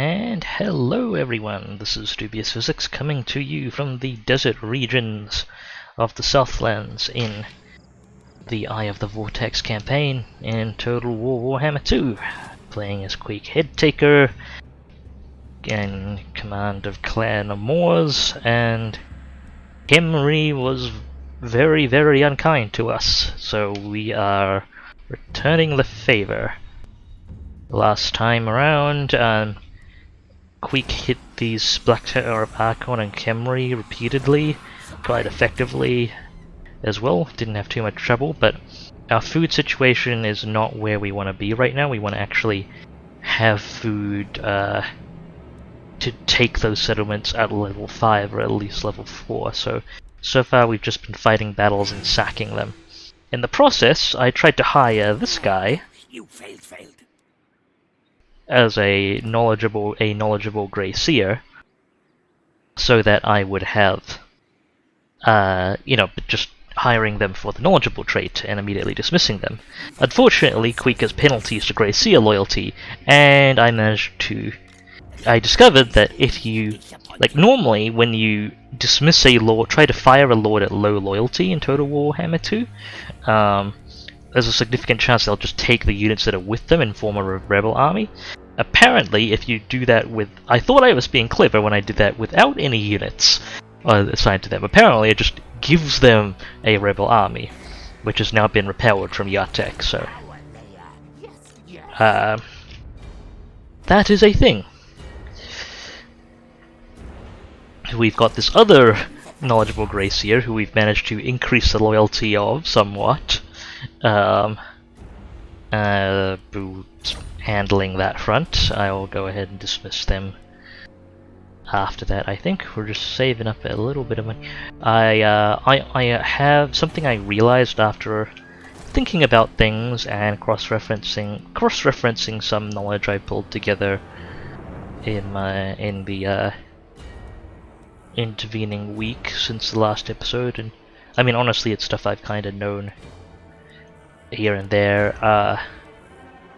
And hello everyone, this is DubiousPhysics coming to you from the desert regions of the Southlands in the Eye of the Vortex campaign in Total War Warhammer II, playing as Queek Headtaker in command of Clan Moors, and Henry was very unkind to us, so we are returning the favor. Last time around, Queek hit these Black Tower of Archon and Khemri repeatedly, quite effectively as well. Didn't have too much trouble, but our food situation is not where we want to be right now. We want to actually have food to take those settlements at level 5 or at least level 4. So far we've just been fighting battles and sacking them. In the process, I tried to hire this guy. You failed. As a knowledgeable Grey Seer, so that I would have, just hiring them for the knowledgeable trait and immediately dismissing them. Unfortunately, Queek has penalties to Grey Seer loyalty, and I discovered that if you, normally when you dismiss a lord, try to fire a lord at low loyalty in Total War Warhammer 2, there's a significant chance they'll just take the units that are with them and form a rebel army. Apparently, if you do that with... I thought I was being clever when I did that without any units assigned to them. Apparently, it just gives them a rebel army, which has now been repelled from Yatek, so... that is a thing. We've got this other knowledgeable Grey Seer who we've managed to increase the loyalty of somewhat. Handling that front. I'll go ahead and dismiss them after that. I think we're just saving up a little bit of money. I have something I realized after thinking about things and cross-referencing some knowledge I pulled together in the intervening week since the last episode, and I mean honestly it's stuff I've kind of known here and there.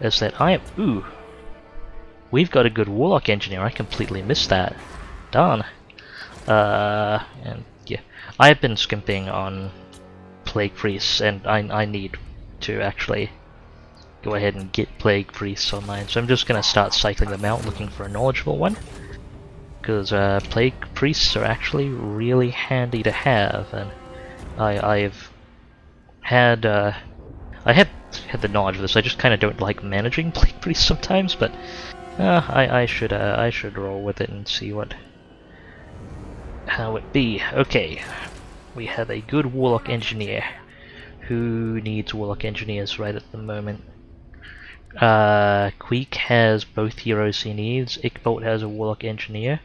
Is that we've got a good Warlock Engineer. I completely missed that. Darn. And yeah, I've been skimping on Plague Priests, and I need to actually go ahead and get Plague Priests online. So I'm just gonna start cycling them out, looking for a knowledgeable one, because Plague Priests are actually really handy to have, and I have had the knowledge of this. I just kind of don't like managing Plague Priests sometimes, but I should roll with it and see how it be. Okay, we have a good Warlock Engineer. Who needs Warlock Engineers right at the moment? Queek has both heroes he needs. Ickbolt has a Warlock Engineer.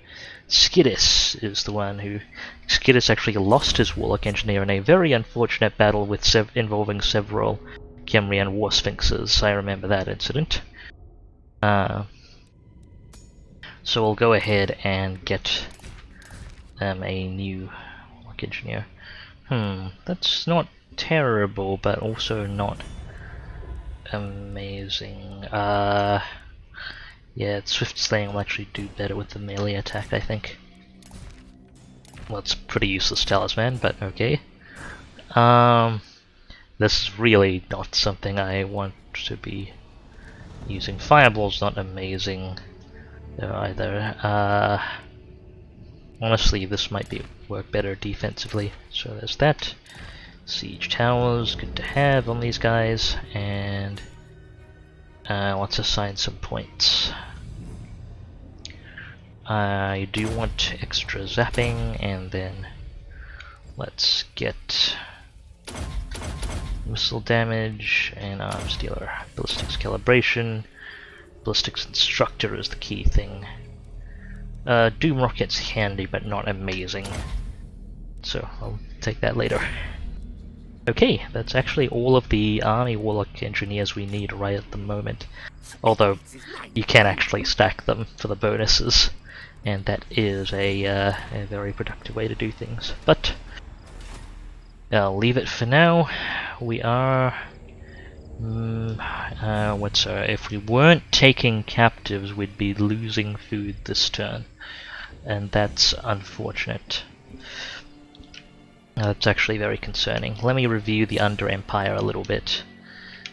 Skidus is the one who... Skidus actually lost his Warlock Engineer in a very unfortunate battle involving several Khemri and War Sphinxes. I remember that incident. So we'll go ahead and get them a new Warlock Engineer. That's not terrible, but also not amazing. Yeah, Swift Slaying will actually do better with the melee attack, I think. Well, it's pretty useless talisman, but okay. This is really not something I want to be using. Fireball's not amazing there either. Honestly, this might work better defensively. So there's that. Siege towers, good to have on these guys, and let's assign some points. I do want extra zapping, and then let's get missile damage and arms dealer. Ballistics calibration. Ballistics instructor is the key thing. Doom rocket's handy, but not amazing. So I'll take that later. Okay, that's actually all of the army Warlock Engineers we need right at the moment. Although you can actually stack them for the bonuses, and that is a very productive way to do things. But I'll leave it for now. We are If we weren't taking captives, we'd be losing food this turn, and that's unfortunate. That's actually very concerning. Let me review the Under Empire a little bit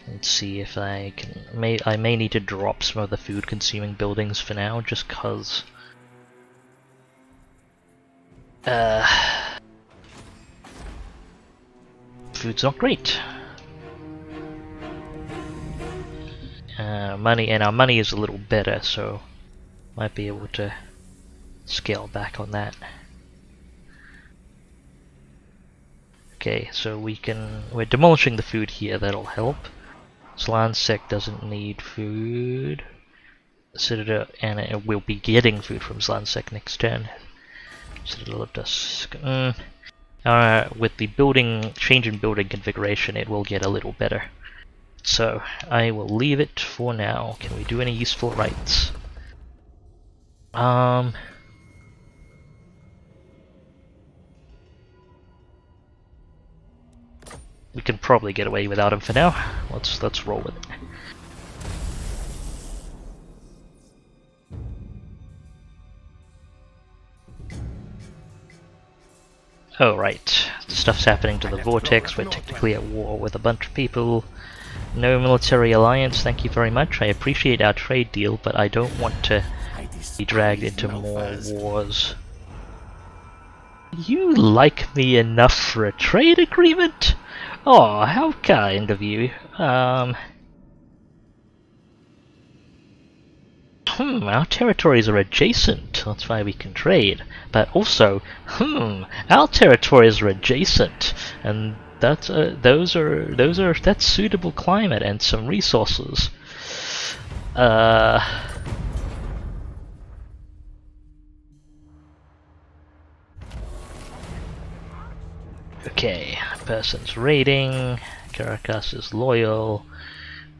and see if I can. I may need to drop some of the food-consuming buildings for now, just cause. Food's not great. Our money is a little better, so might be able to scale back on that. Okay, so we're demolishing the food here, that'll help. Slansec doesn't need food. Citadel, and we'll be getting food from Slansec next turn. Citadel of Dusk. With the change in building configuration, it will get a little better. So, I will leave it for now. Can we do any useful rights? We can probably get away without him for now. Let's roll with it. Oh right, stuff's happening to the Vortex. We're technically at war with a bunch of people. No military alliance, thank you very much. I appreciate our trade deal, but I don't want to be dragged into more wars. You like me enough for a trade agreement? Oh, how kind of you. Our territories are adjacent, that's why we can trade. But also, our territories are adjacent, and that's that's suitable climate and some resources. Okay, person's raiding. Caracas is loyal.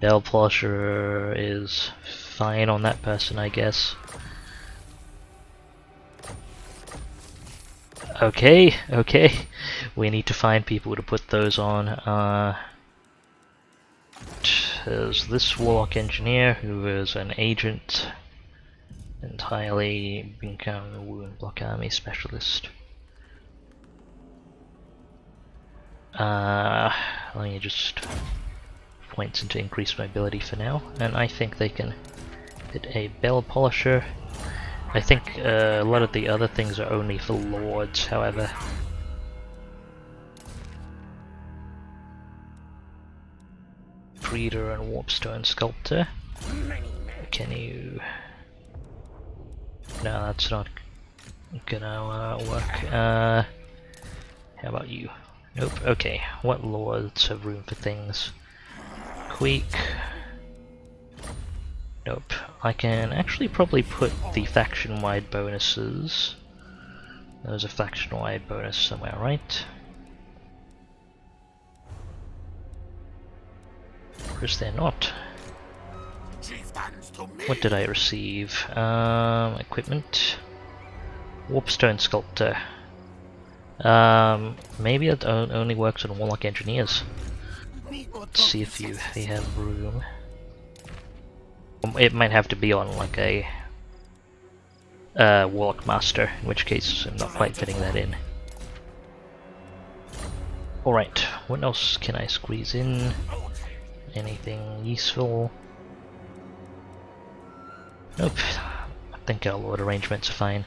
Bell Polisher is fine on that person, I guess. Okay. We need to find people to put those on. There's this Warlock Engineer who is an agent, entirely become a Wound Block Army Specialist. Let me just points into increased mobility for now, and I think they can hit a Bell Polisher. I think a lot of the other things are only for lords, however. Breeder and Warpstone Sculptor. Can you... No, that's not gonna work. How about you? Nope, okay. What lords have room for things? Queek. Nope. I can actually probably put the faction-wide bonuses. There's a faction-wide bonus somewhere, right? Or is there not? What did I receive? Equipment. Warpstone Sculptor. Maybe it only works on Warlock Engineers. Let's see if they have room. It might have to be on like a Warlock Master, in which case I'm not quite fitting that in. Alright, what else can I squeeze in? Anything useful? Nope. I think our Lord arrangements are fine.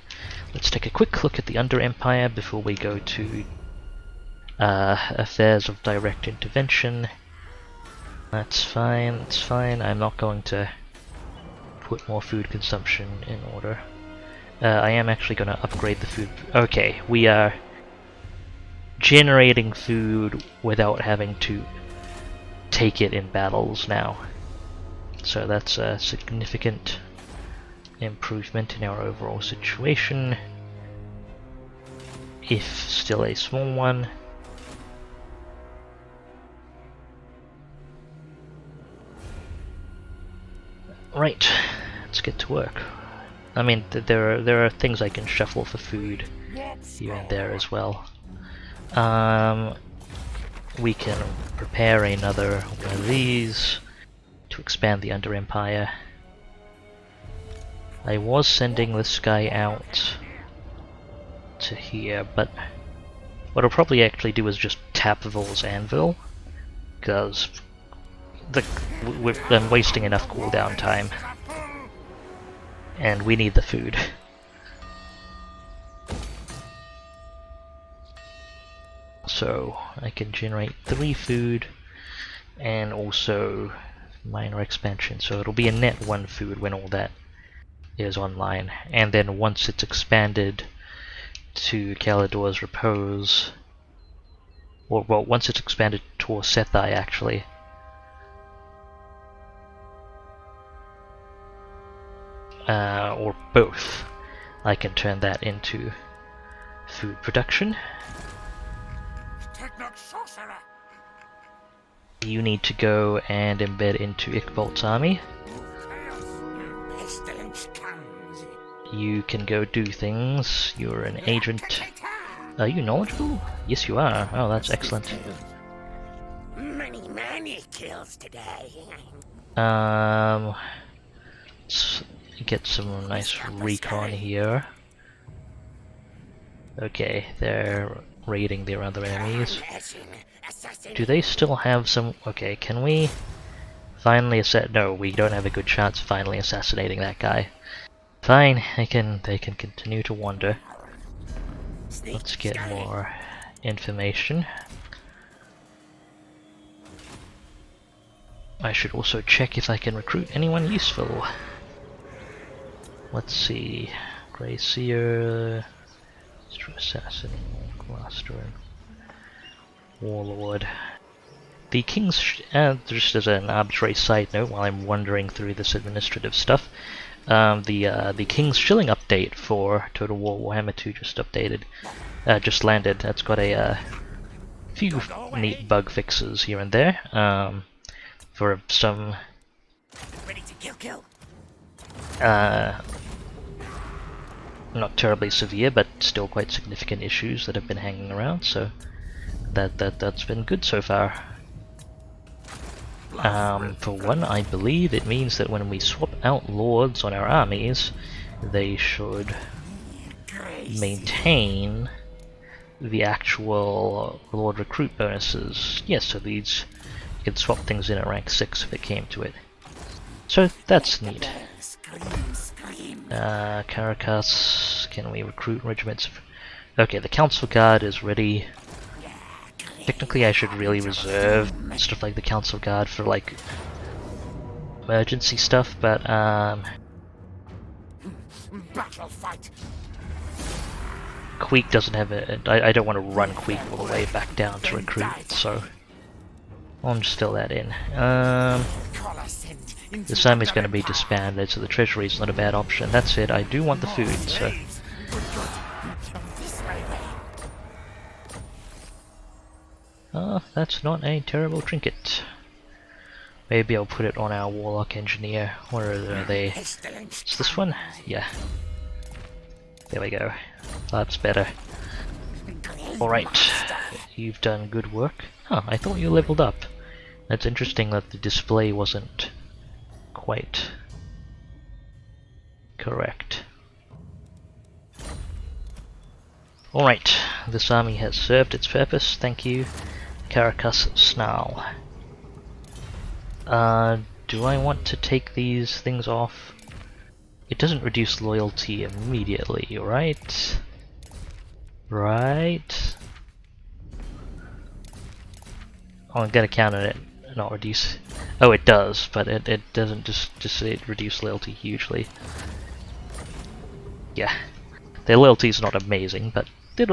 Let's take a quick look at the Under Empire before we go to affairs of direct intervention. That's fine, that's fine. I'm not going to put more food consumption in order. I am actually going to upgrade the food. Okay, we are generating food without having to take it in battles now. So that's a significant improvement in our overall situation, if still a small one. Right, let's get to work. I mean, there are things I can shuffle for food here and there as well. we can prepare another one of these to expand the Under Empire. I was sending this guy out to here, but what I'll probably actually do is just tap Vol's Anvil, because I'm wasting enough cooldown time, and we need the food. So I can generate 3 food and also minor expansion, so it'll be a net 1 food when all that is online, and then once it's expanded to Kalidor's Repose, or well, once it's expanded to Sethi actually, or both, I can turn that into food production. You need to go and embed into Iqbal's army. You can go do things. You're an agent. Are you knowledgeable? Yes, you are. Oh, that's excellent. Many kills today. Let's get some nice recon here. Okay, they're raiding their other enemies. Do they still have some? Okay, can we finally No, we don't have a good chance of finally assassinating that guy. Fine, they can continue to wander. Let's get more information. I should also check if I can recruit anyone useful. Let's see. Grey Seer, Assassin, Master, Warlord. The King's... just as an arbitrary side note, while I'm wandering through this administrative stuff, the King's Shilling update for Total War Warhammer 2 just landed. That's got a few neat bug fixes here and there, for some not terribly severe, but still quite significant issues that have been hanging around. So that's been good so far. For one, I believe it means that when we swap out lords on our armies, they should maintain the actual lord recruit bonuses. Yes, so these, you can swap things in at rank 6 if it came to it. So that's neat. Caracas, can we recruit regiments? Okay, the Council Guard is ready. Technically I should really reserve stuff like the Council Guard for like emergency stuff, but Queek doesn't have I don't want to run Queek all the way back down to recruit, so I'll just fill that in. This army's going to be disbanded, so the treasury is not a bad option. That's it, I do want the food, so... that's not a terrible trinket. Maybe I'll put it on our Warlock Engineer. Where are they? It's this one? Yeah. There we go. That's better. Alright. You've done good work. Huh, I thought you leveled up. That's interesting that the display wasn't quite correct. Alright, this army has served its purpose, thank you, Caracas Snarl. Do I want to take these things off? It doesn't reduce loyalty immediately, right? Right? Oh, I'm gonna count on it, not reduce. Oh, it does, but it doesn't just reduce loyalty hugely. Yeah, their loyalty is not amazing, but they're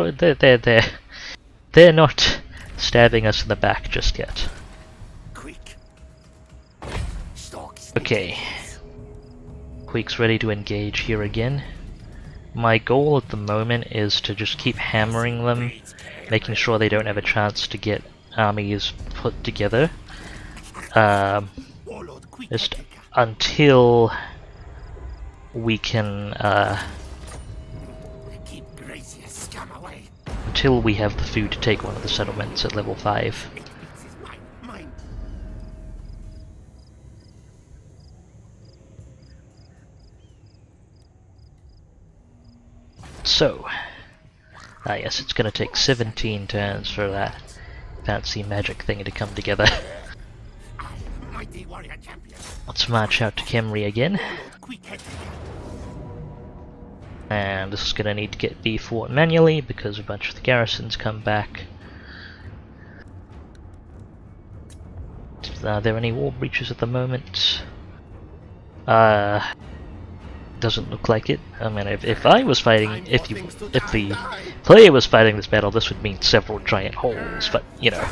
not stabbing us in the back just yet. Okay, Queek's ready to engage here again. My goal at the moment is to just keep hammering them, making sure they don't have a chance to get armies put together. Just until we can, until we have the food to take one of the settlements at level 5. So, yes, it's gonna take 17 turns for that fancy magic thing to come together. Let's march out to Khemri again. And this is gonna need to get the fort manually because a bunch of the garrisons come back. Are there any war breaches at the moment? Doesn't look like it. I mean, if I was fighting, if the player was fighting this battle, this would mean several giant holes. But you know,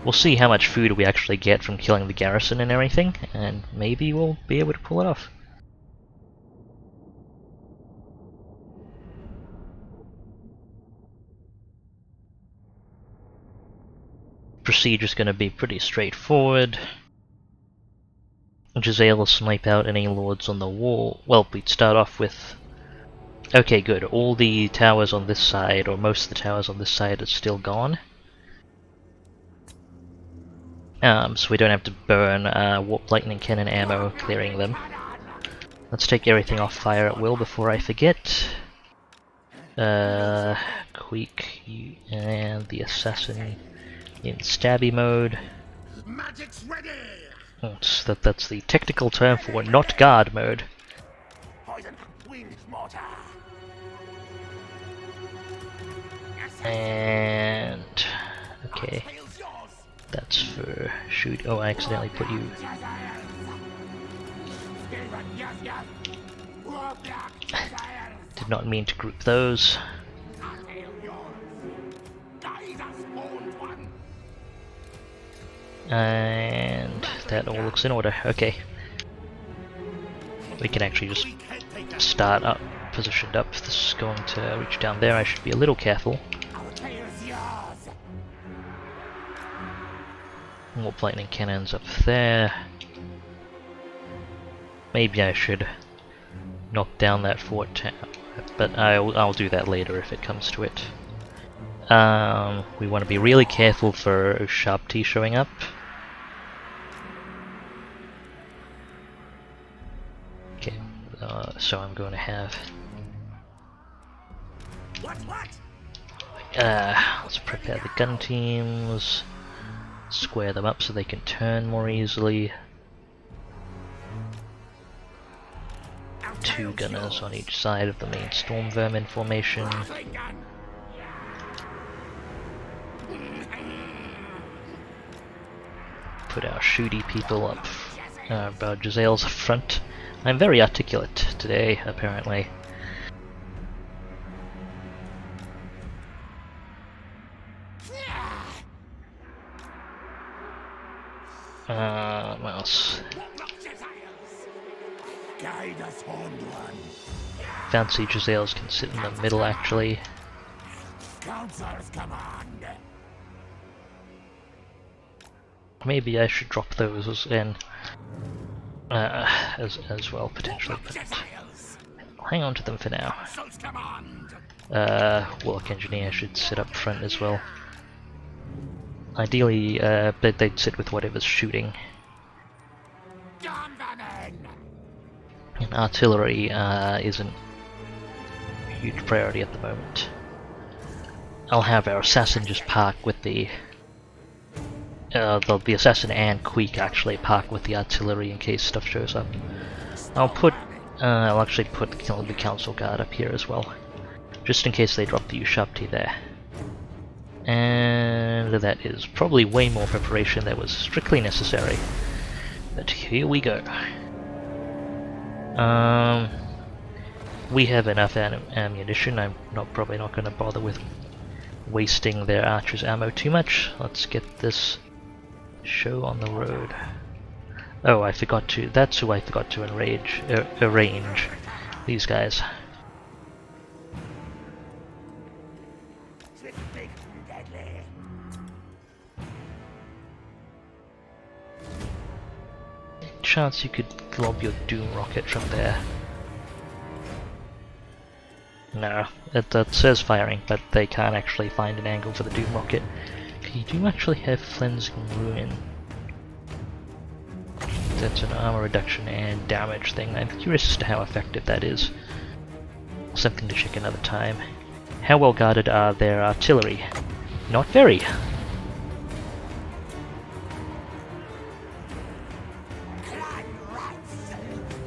we'll see how much food we actually get from killing the garrison and everything, and maybe we'll be able to pull it off. Procedure's going to be pretty straightforward. Giselle will snipe out any lords on the wall. Well, we'd start off with... Okay, good. All the towers on this side, or most of the towers on this side, are still gone. So we don't have to burn warp lightning cannon ammo clearing them. Let's take everything off fire at will before I forget. Queek and the assassin in stabby mode. Magic's ready. So that's the technical term for not guard mode. Poison, wind, mortar. And okay, that's for shoot. Oh, I accidentally put you. Did not mean to group those. And that all looks in order. Okay. We can actually just start up, positioned up. If this is going to reach down there, I should be a little careful. Warp lightning cannons up there. Maybe I should knock down that fort tower, but I'll do that later if it comes to it. We want to be really careful for Sharp T showing up. Okay, so I'm going to have... let's prepare the gun teams, square them up so they can turn more easily. 2 gunners on each side of the main storm vermin formation. Put our shooty people up, about Giselle's front. I'm very articulate today, apparently. What else? Fancy Giselles can sit in the middle, actually. Maybe I should drop those in as well, potentially, but I'll hang on to them for now. Warlock Engineer should sit up front as well. Ideally, they'd sit with whatever's shooting. And artillery isn't a huge priority at the moment. I'll have our assassin just park with the assassin and Queek actually park with the artillery in case stuff shows up. I'll actually put the council guard up here as well, just in case they drop the Sharp T there. And that is probably way more preparation than was strictly necessary. But here we go. We have enough ammunition. I'm probably not going to bother with wasting their archers' ammo too much. Let's get this show on the road. Oh, I forgot to. That's who I forgot to arrange. These guys. Chance you could lob your doom rocket from there. No, that says firing, but they can't actually find an angle for the doom rocket. You do actually have Cleansing Ruin. That's an armor reduction and damage thing. I'm curious as to how effective that is. Something to check another time. How well guarded are their artillery? Not very.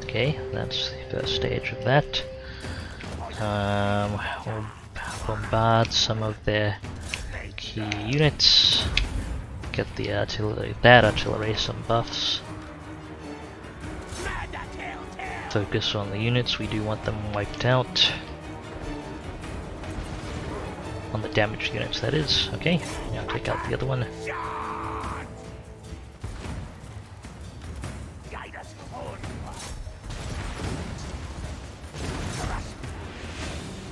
Okay, that's the first stage of that. We'll bombard some of their key units. Get the artillery some buffs. Focus on the units, we do want them wiped out. On the damaged units, that is. Okay, now take out the other one.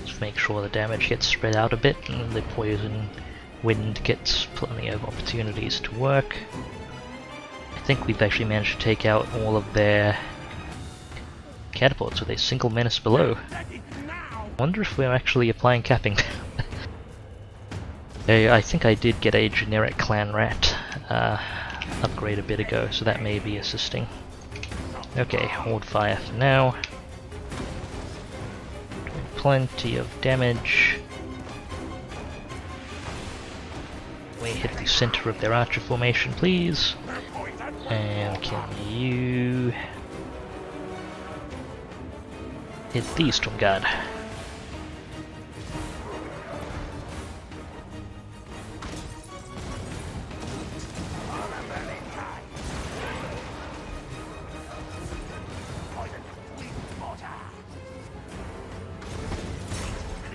Let's make sure the damage gets spread out a bit and the poison wind gets plenty of opportunities to work. I think we've actually managed to take out all of their catapults with a single menace below. Wonder if we're actually applying capping. I think I did get a generic clan rat upgrade a bit ago, so that may be assisting. Okay, hold fire for now. Doing plenty of damage. We hit the center of their archer formation, please. And can you hit the Storm Guard?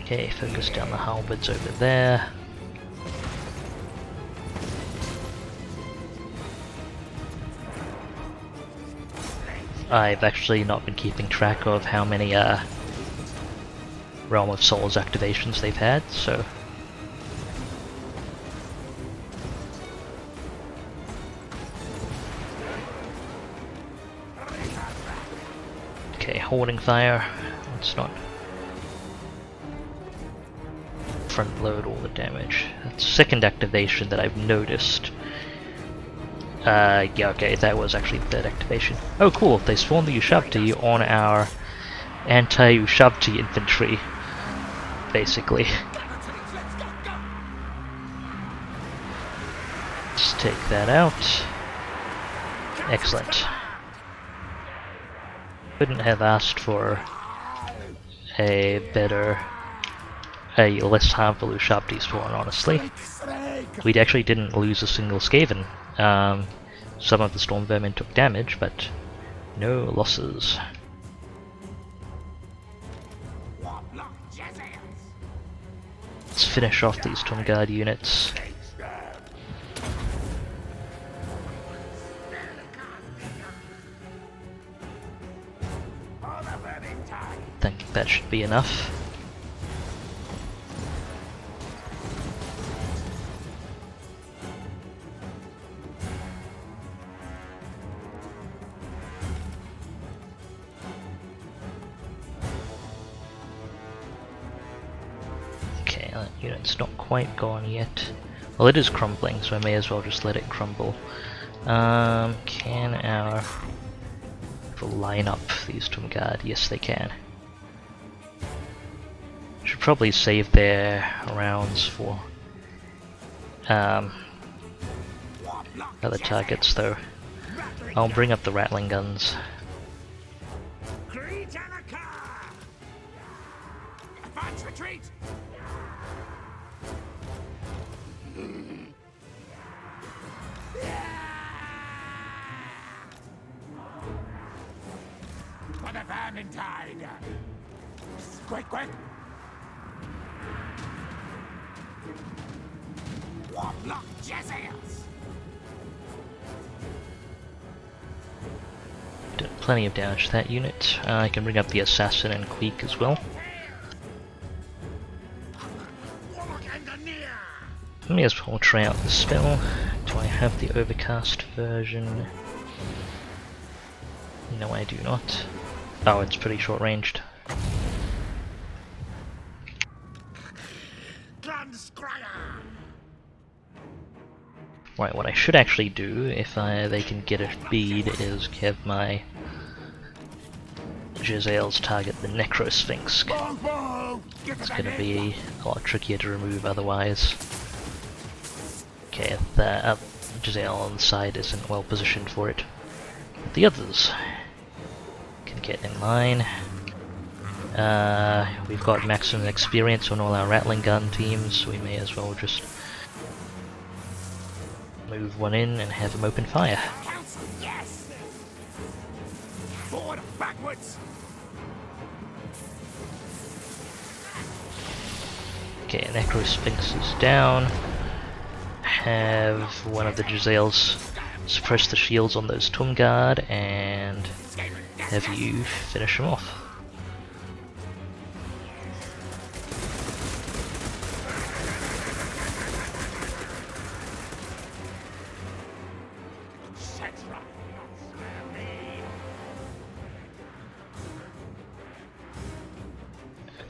Okay, focus down the halberds over there. I've actually not been keeping track of how many Realm of Souls activations they've had, so... Okay, holding fire. Let's not front load all the damage. That's second activation that I've noticed. Yeah, okay, that was actually the third activation. Oh cool, they spawned the Ushabti on our anti-Ushabti infantry, basically. Let's take that out. Excellent. Couldn't have asked for a less harmful Ushabti spawn, honestly. We actually didn't lose a single Skaven. Some of the storm vermin took damage, but no losses. Let's finish off these Storm Guard units. I think that should be enough. Unit's not quite gone yet. Well, it is crumbling, so I may as well just let it crumble. Can our people line up these Storm Guard? Yes, they can. Should probably save their rounds for other targets, though. I'll bring up the rattling guns. Retreat! For the Vermintide! Quick, quick! Warlock Jezzails! Did plenty of damage to that unit. I can bring up the Assassin and Queek as well. Let me as well try out the spell. Do I have the overcast version? No, I do not. Oh, it's pretty short ranged. Right, what I should actually do, if they can get a bead, is have my Jezzails target the Necrosphinx. It's going to be a lot trickier to remove otherwise. Okay, the Jezzail on the side isn't well positioned for it. The others can get in line. We've got maximum experience on all our rattling gun teams, so we may as well just move one in and have him open fire. Council, yes! Forward, backwards! Okay, Necrosphinx is down. Have one of the Jezzails suppress the shields on those Tomb Guard and have you finish them off.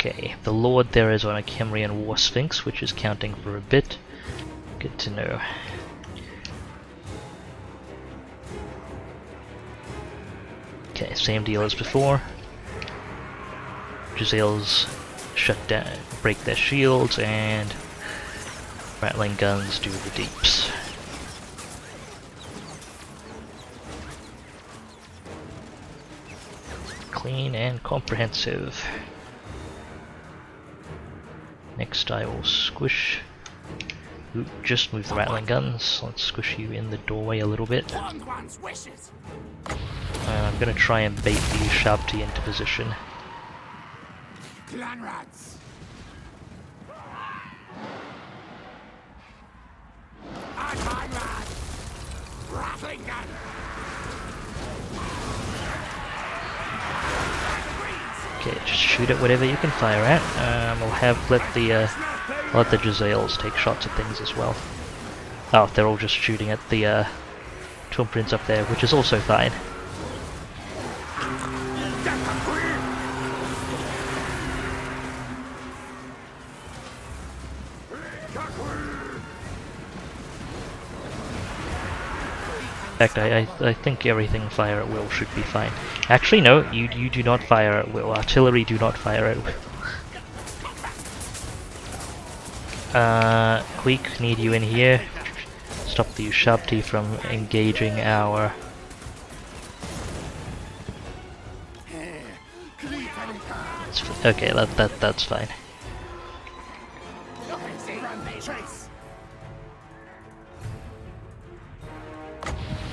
Okay, the Lord there is on a Kemrian War Sphinx, which is counting for a bit. Good to know. Okay, same deal as before. Jezzails shut down, break their shields, and rattling guns do the deeps. Clean and comprehensive. Next I will squish... Ooh, just move the rattling guns. Let's squish you in the doorway a little bit. And I'm gonna try and bait the Shabti into position. Clan rats! Rattling gun! Okay, just shoot at whatever you can fire at. We'll have let the Jezzails take shots at things as well. Oh, they're all just shooting at the Tomb Prince up there, which is also fine. In fact, I think everything fire at will should be fine. Actually, no, you do not fire at will. Artillery do not fire at will. Queek, need you in here. Stop the Ushabti from engaging our... Okay, that's fine.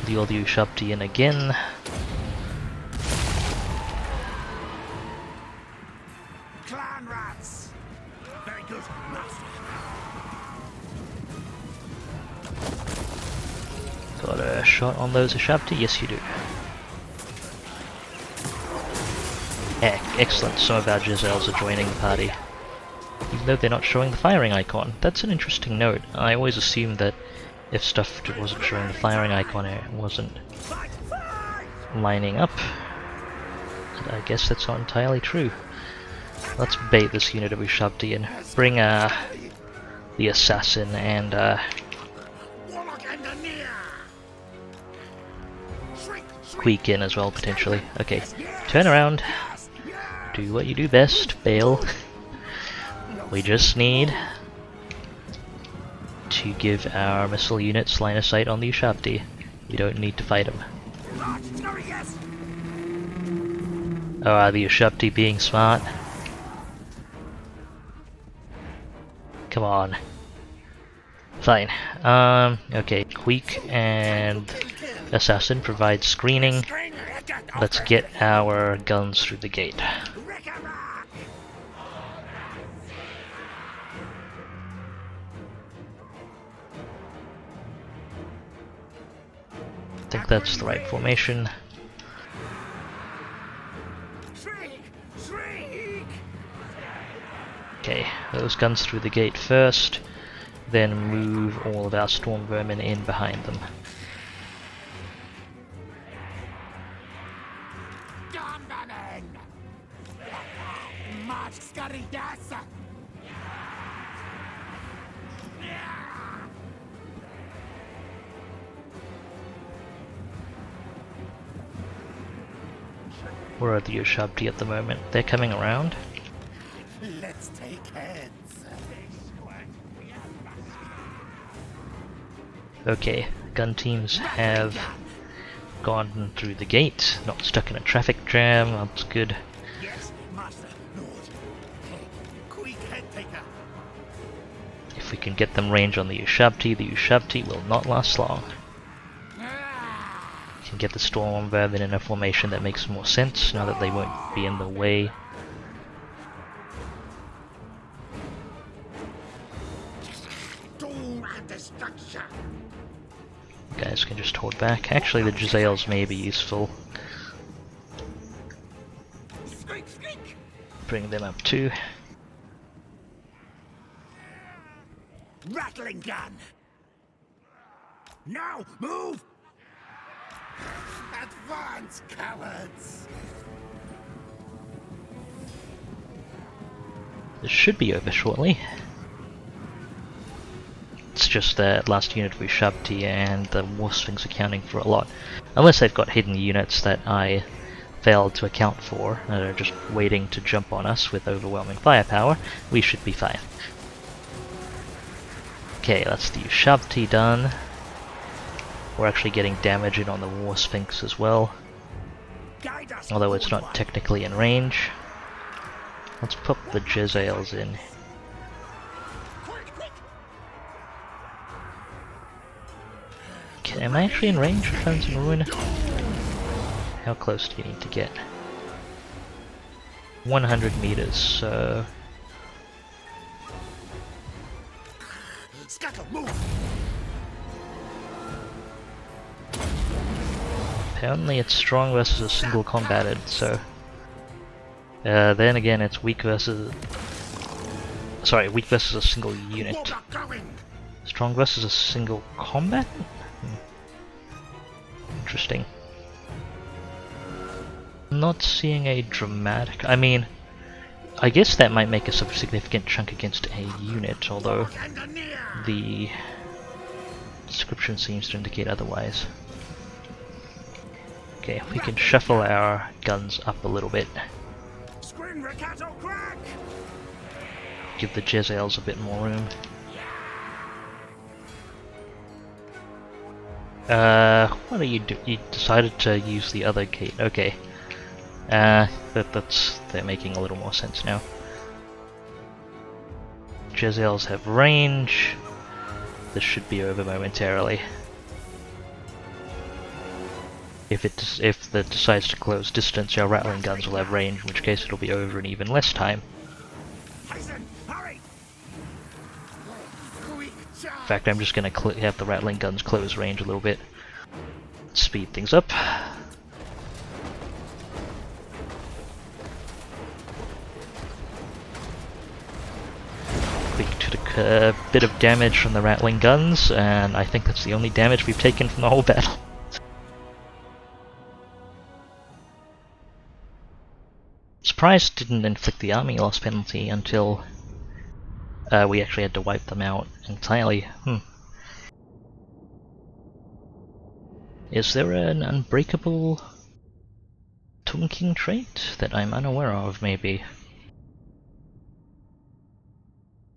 Deal the Ushabti in again. Clan rats! Very good, master. Got a shot on those Ushabti? Yes, you do. Excellent, some of our Jezzails are joining the party. Even though they're not showing the firing icon. That's an interesting note. I always assumed that if stuff wasn't showing the firing icon, it wasn't lining up. And I guess that's not entirely true. Let's bait this unit of Ushabti and bring the assassin and Queek in as well, potentially. Okay, turn around. Do what you do best, Bale. We just need to give our missile units line of sight on the Ushabti. We don't need to fight them. Oh, are the Ushabti being smart? Come on. Fine. Okay, Queek and Assassin provide screening. Let's get our guns through the gate. I think that's the right formation. Okay, those guns through the gate first, then move all of our storm vermin in behind them. Where are the Ushabti at the moment? They're coming around. Let's take heads. Okay, gun teams have gone through the gate, not stuck in a traffic jam, that's good. Yes, Master Lord. Queek head taker. If we can get them range on the Ushabti will not last long. We can get the Storm Vermin in a formation that makes more sense now that they won't be in the way. Doom and destruction. Guys can just hold back. Actually, the Jezzails may be useful. Squeak, squeak. Bring them up too. Rattling gun. Now move. Advance, cowards. This should be over shortly. It's just that last unit we Ushabti and the War Sphinx accounting for a lot. Unless they've got hidden units that I failed to account for, that are just waiting to jump on us with overwhelming firepower, we should be fine. Okay, that's the Ushabti done. We're actually getting damage in on the War Sphinx as well, Guide us although it's not forward. technically in range. Let's put the Jezzails in. Quick, quick. Okay, am I actually in range of Cleanse and Ruin? How close do you need to get? 100 meters, so... Scuttle, move. Apparently it's strong versus a single combated, so... then again it's weak versus... Sorry, weak versus a single unit. Warlock going. Strong versus a single combat? Interesting. Not seeing a dramatic... I mean, I guess that might make a significant chunk against a unit, although the description seems to indicate otherwise. Okay, we can shuffle our guns up a little bit. Scream, Ricato, crack. Give the Jezzails a bit more room. What are you do? You decided to use the other gate. Okay. They're making a little more sense now. Jezzails have range. This should be over momentarily. If that decides to close distance, our rattling guns will have range, in which case it'll be over in even less time. Hasten, hurry. Quick, In fact, I'm just gonna have the rattling guns close range a little bit. Speed things up. Queek took a bit of damage from the rattling guns, and I think that's the only damage we've taken from the whole battle. Surprised didn't inflict the army loss penalty until we actually had to wipe them out entirely. Is there an unbreakable Tomb King trait that I'm unaware of, maybe?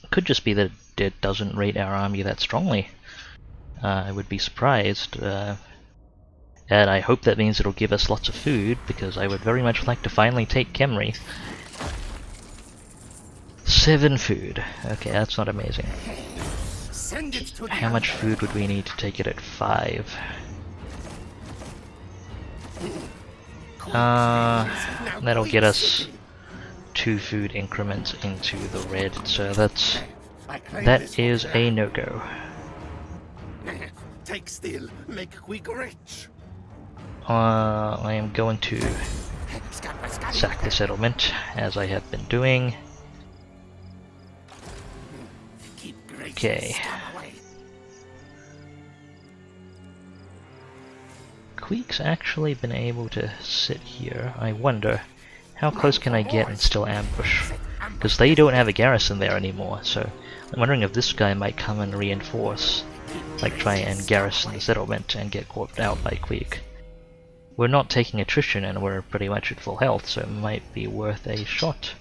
It could just be that it doesn't rate our army that strongly. I would be surprised. And I hope that means it'll give us lots of food, because I would very much like to finally take Khemri. 7 food. Okay, that's not amazing. send it to the How much food would we need to take it at 5? That'll get us 2 food increments into the red, so that is a no-go. Take still, make Queek rich. I am going to sack the settlement, as I have been doing. Okay. Queek's actually been able to sit here. I wonder, how close can I get and still ambush? Because they don't have a garrison there anymore, so I'm wondering if this guy might come and reinforce, like try and garrison the settlement and get caught out by Queek. we're not taking attrition and we're pretty much at full health, so it might be worth a shot.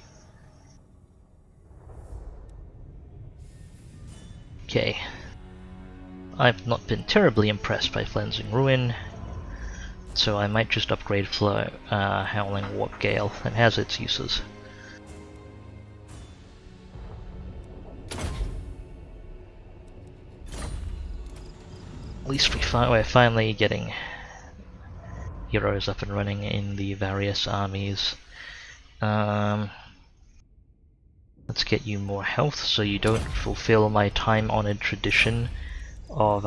Okay. I've not been terribly impressed by Flensing Ruin, so I might just upgrade Howling Warp Gale. It has its uses. At least we're finally getting heroes up and running in the various armies. Let's get you more health so you don't fulfill my time-honored tradition of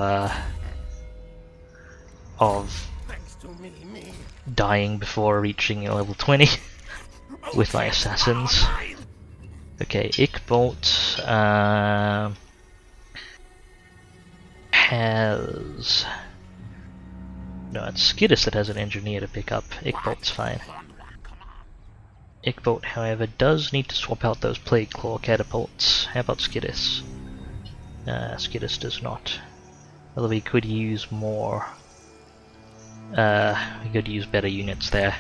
dying before reaching level 20 with my assassins. Okay, Ickbolt has... No, it's Skidus that has an engineer to pick up. Ickbolt's fine. Ickbolt, however, does need to swap out those Plague Claw catapults. How about Skidus? Skidus does not. Although we could use more... we could use better units there.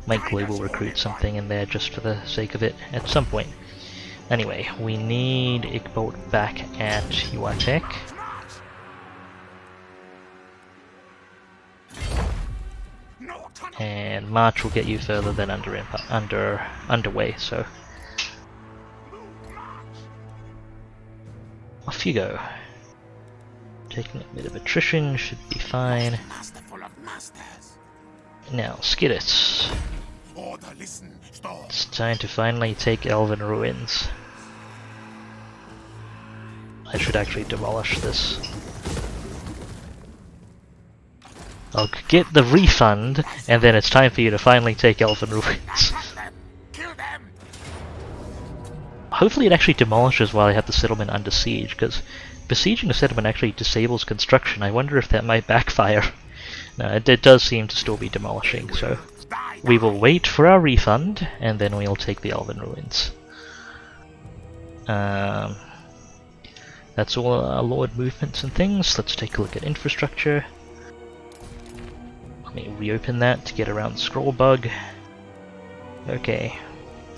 Might global recruit something in there just for the sake of it at some point. Anyway, we need Ickbolt back at Uatek. And March will get you further than underway, so off you go. Taking a bit of attrition should be fine. Now, Skidus. It's time to finally take Elven Ruins. I should actually demolish this. I'll get the refund, and then it's time for you to finally take Elven Ruins. Hopefully it actually demolishes while I have the settlement under siege, because besieging a settlement actually disables construction. I wonder if that might backfire. No, it does seem to still be demolishing, so we will wait for our refund, and then we'll take the Elven Ruins. That's all our Lord movements and things. Let's take a look at infrastructure. Let me reopen that to get around the scroll bug. Okay,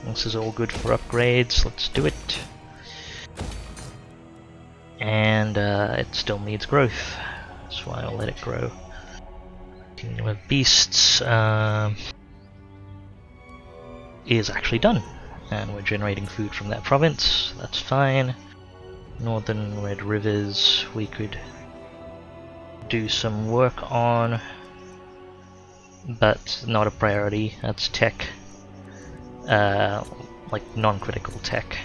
this is all good for upgrades. Let's do it. And it still needs growth. That's why I'll let it grow. Kingdom of Beasts is actually done. And we're generating food from that province. That's fine. Northern Red Rivers we could do some work on, but not a priority. That's tech, like non-critical tech.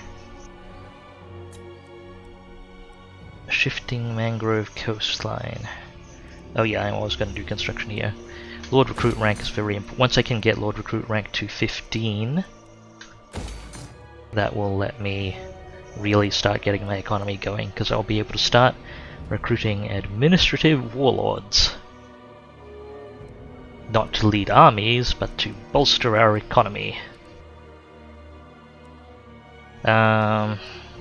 Shifting mangrove coastline. Oh yeah, I was going to do construction here. Lord Recruit rank is very important. Once I can get Lord Recruit rank to 15, that will let me really start getting my economy going, because I'll be able to start recruiting administrative warlords. Not to lead armies, but to bolster our economy.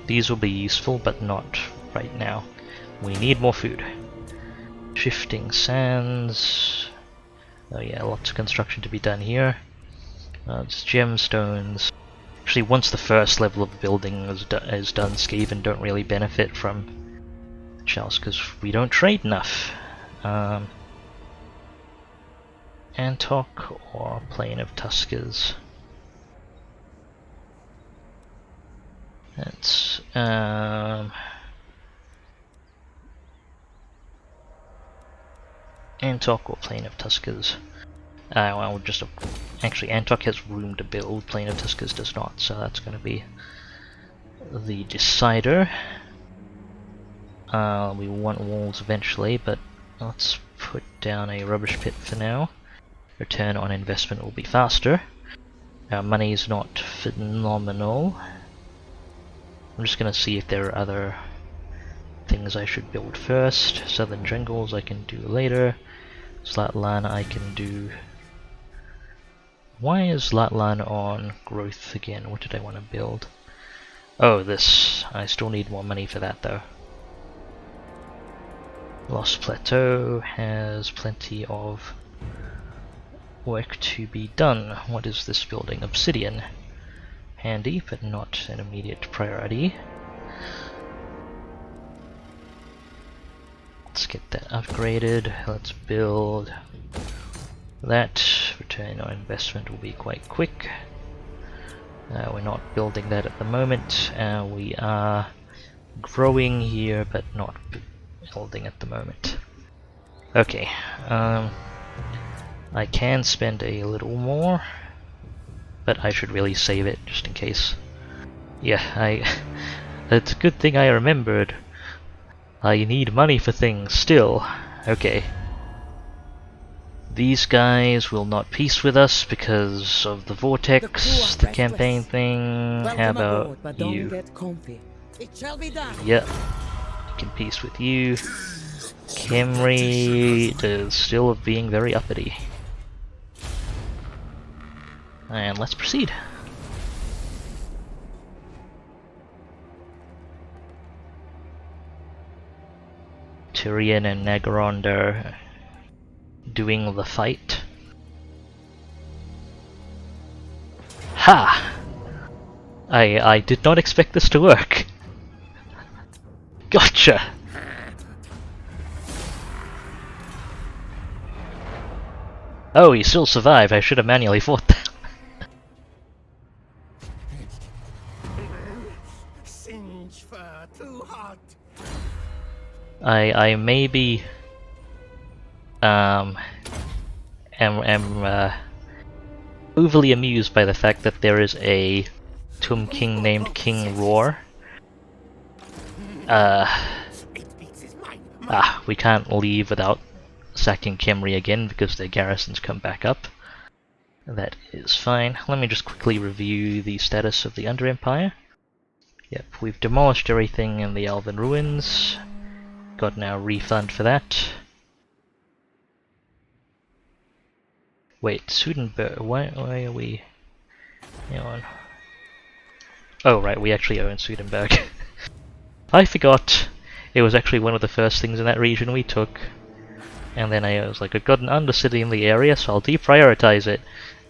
These will be useful, but not right now. We need more food. Shifting sands. Oh yeah, lots of construction to be done here. It's gemstones. Actually, once the first level of building is done, Skaven don't really benefit from Chels because we don't trade enough. Antok or Plain of Tuskers. That's Antok or Plain of Tuskers. Well, just actually Antok has room to build, Plain of Tuskers does not, so that's going to be the decider. We want walls eventually, but let's put down a rubbish pit for now. Return on investment will be faster. Our money is not phenomenal. I'm just going to see if there are other things I should build first. Southern Jungles I can do later. Zlatlan I can do... Why is Zlatlan on growth again? What did I want to build? Oh, this. I still need more money for that though. Lost Plateau has plenty of work to be done. What is this building? Obsidian. Handy, but not an immediate priority. Let's get that upgraded. Let's build that. Return on investment will be quite quick. We're not building that at the moment. We are growing here, but not building at the moment. Okay, I can spend a little more, but I should really save it just in case. Yeah, it's a good thing I remembered. I need money for things still. Okay. These guys will not peace with us because of the Vortex, the campaign thing. How about you? Yep. You can peace with you. Camry is still being very uppity. And let's proceed. Tyrion and Nagarond are doing the fight. Ha! I did not expect this to work. Gotcha! Oh, he still survived. I should have manually fought that. Singe fur too hot. I maybe am overly amused by the fact that there is a Tomb King named King Roar. We can't leave without sacking Khemri again because their garrisons come back up. That is fine. Let me just quickly review the status of the Under Empire. Yep, we've demolished everything in the Elven Ruins. Got now refund for that. Wait, Sudenberg, why are we... Hang on. Oh right, we actually own Sudenberg. I forgot it was actually one of the first things in that region we took. And then I was like, I've got an undercity in the area, so I'll deprioritize it.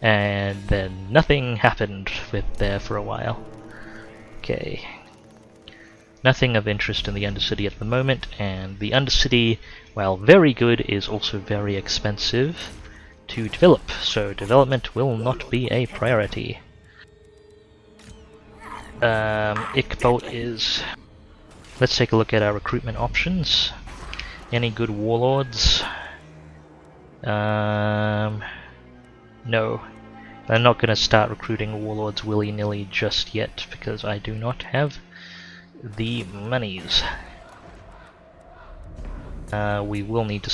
And then nothing happened with there for a while. Okay. Nothing of interest in the undercity at the moment, and the undercity, while very good, is also very expensive to develop, so development will not be a priority. Ickbolt is... Let's take a look at our recruitment options. Any good warlords? No. I'm not going to start recruiting warlords willy-nilly just yet, because I do not have the monies. We will need to...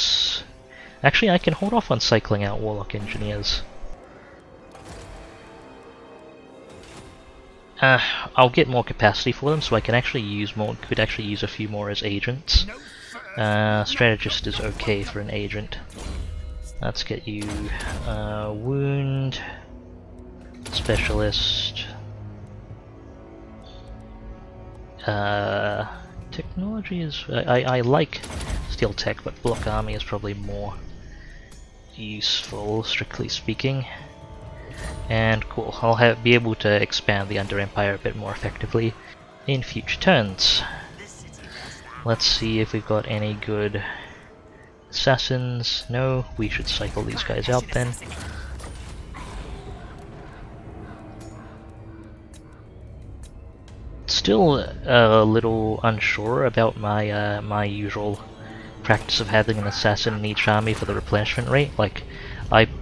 Actually, I can hold off on cycling out warlock engineers. I'll get more capacity for them, so I can actually use more. Could actually use a few more as agents. Strategist is okay for an agent. Let's get you wound specialist. Technology is... I like steel tech, but block army is probably more useful, strictly speaking. And cool, I'll be able to expand the Under Empire a bit more effectively in future turns. Let's see if we've got any good assassins. No, we should cycle these guys out then. Still a little unsure about my my usual practice of having an assassin in each army for the replenishment rate. Like,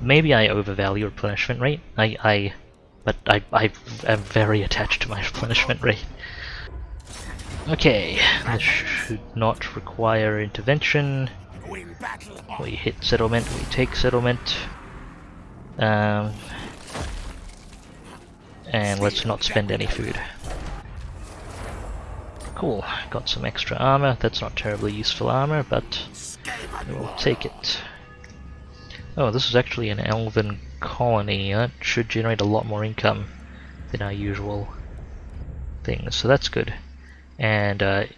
maybe I overvalue replenishment rate. But I am very attached to my replenishment rate. Okay, this should not require intervention. We hit settlement, we take settlement. And let's not spend any food. Cool, got some extra armor. That's not terribly useful armor, but we'll take it. Oh, this is actually an elven colony. That should generate a lot more income than our usual things, so that's good. And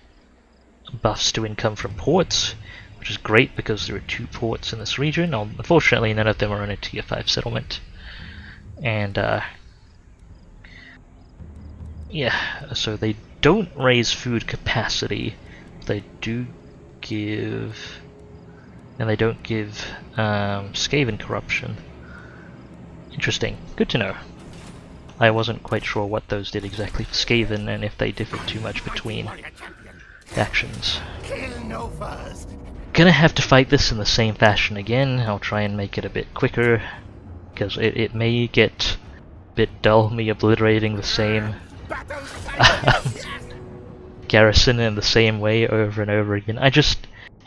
buffs to income from ports. which is great because there are 2 ports in this region. Unfortunately, none of them are in a tier 5 settlement. And yeah, so they don't raise food capacity. They do give, and they don't give Skaven corruption. Interesting. Good to know. I wasn't quite sure what those did exactly for Skaven and if they differed too much between actions. Kill no first. Gonna have to fight this in the same fashion again. I'll try and make it a bit quicker, because it may get a bit dull, me obliterating the same garrison in the same way over and over again.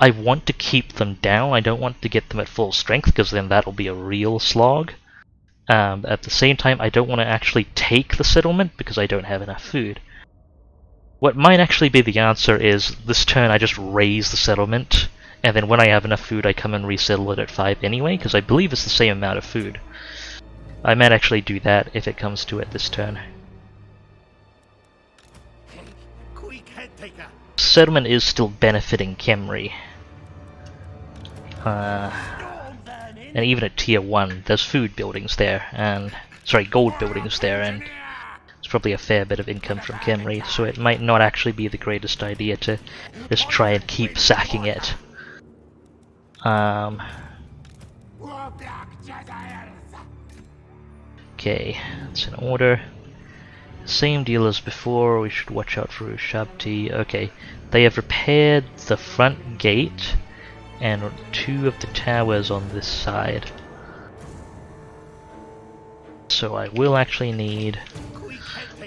I want to keep them down. I don't want to get them at full strength, because then that'll be a real slog. At the same time, I don't want to actually take the settlement because I don't have enough food. What might actually be the answer is, this turn I just raise the settlement, and then when I have enough food I come and resettle it at 5 anyway, because I believe it's the same amount of food. I might actually do that if it comes to it this turn. Queek head taker. Settlement is still benefiting Khemri. And even at tier 1, there's food buildings there, and gold buildings there, and it's probably a fair bit of income from Khemri, so it might not actually be the greatest idea to just try and keep sacking it. Okay, it's in order. Same deal as before, we should watch out for Ushabti. Okay, they have repaired the front gate and 2 of the towers on this side. So I will actually need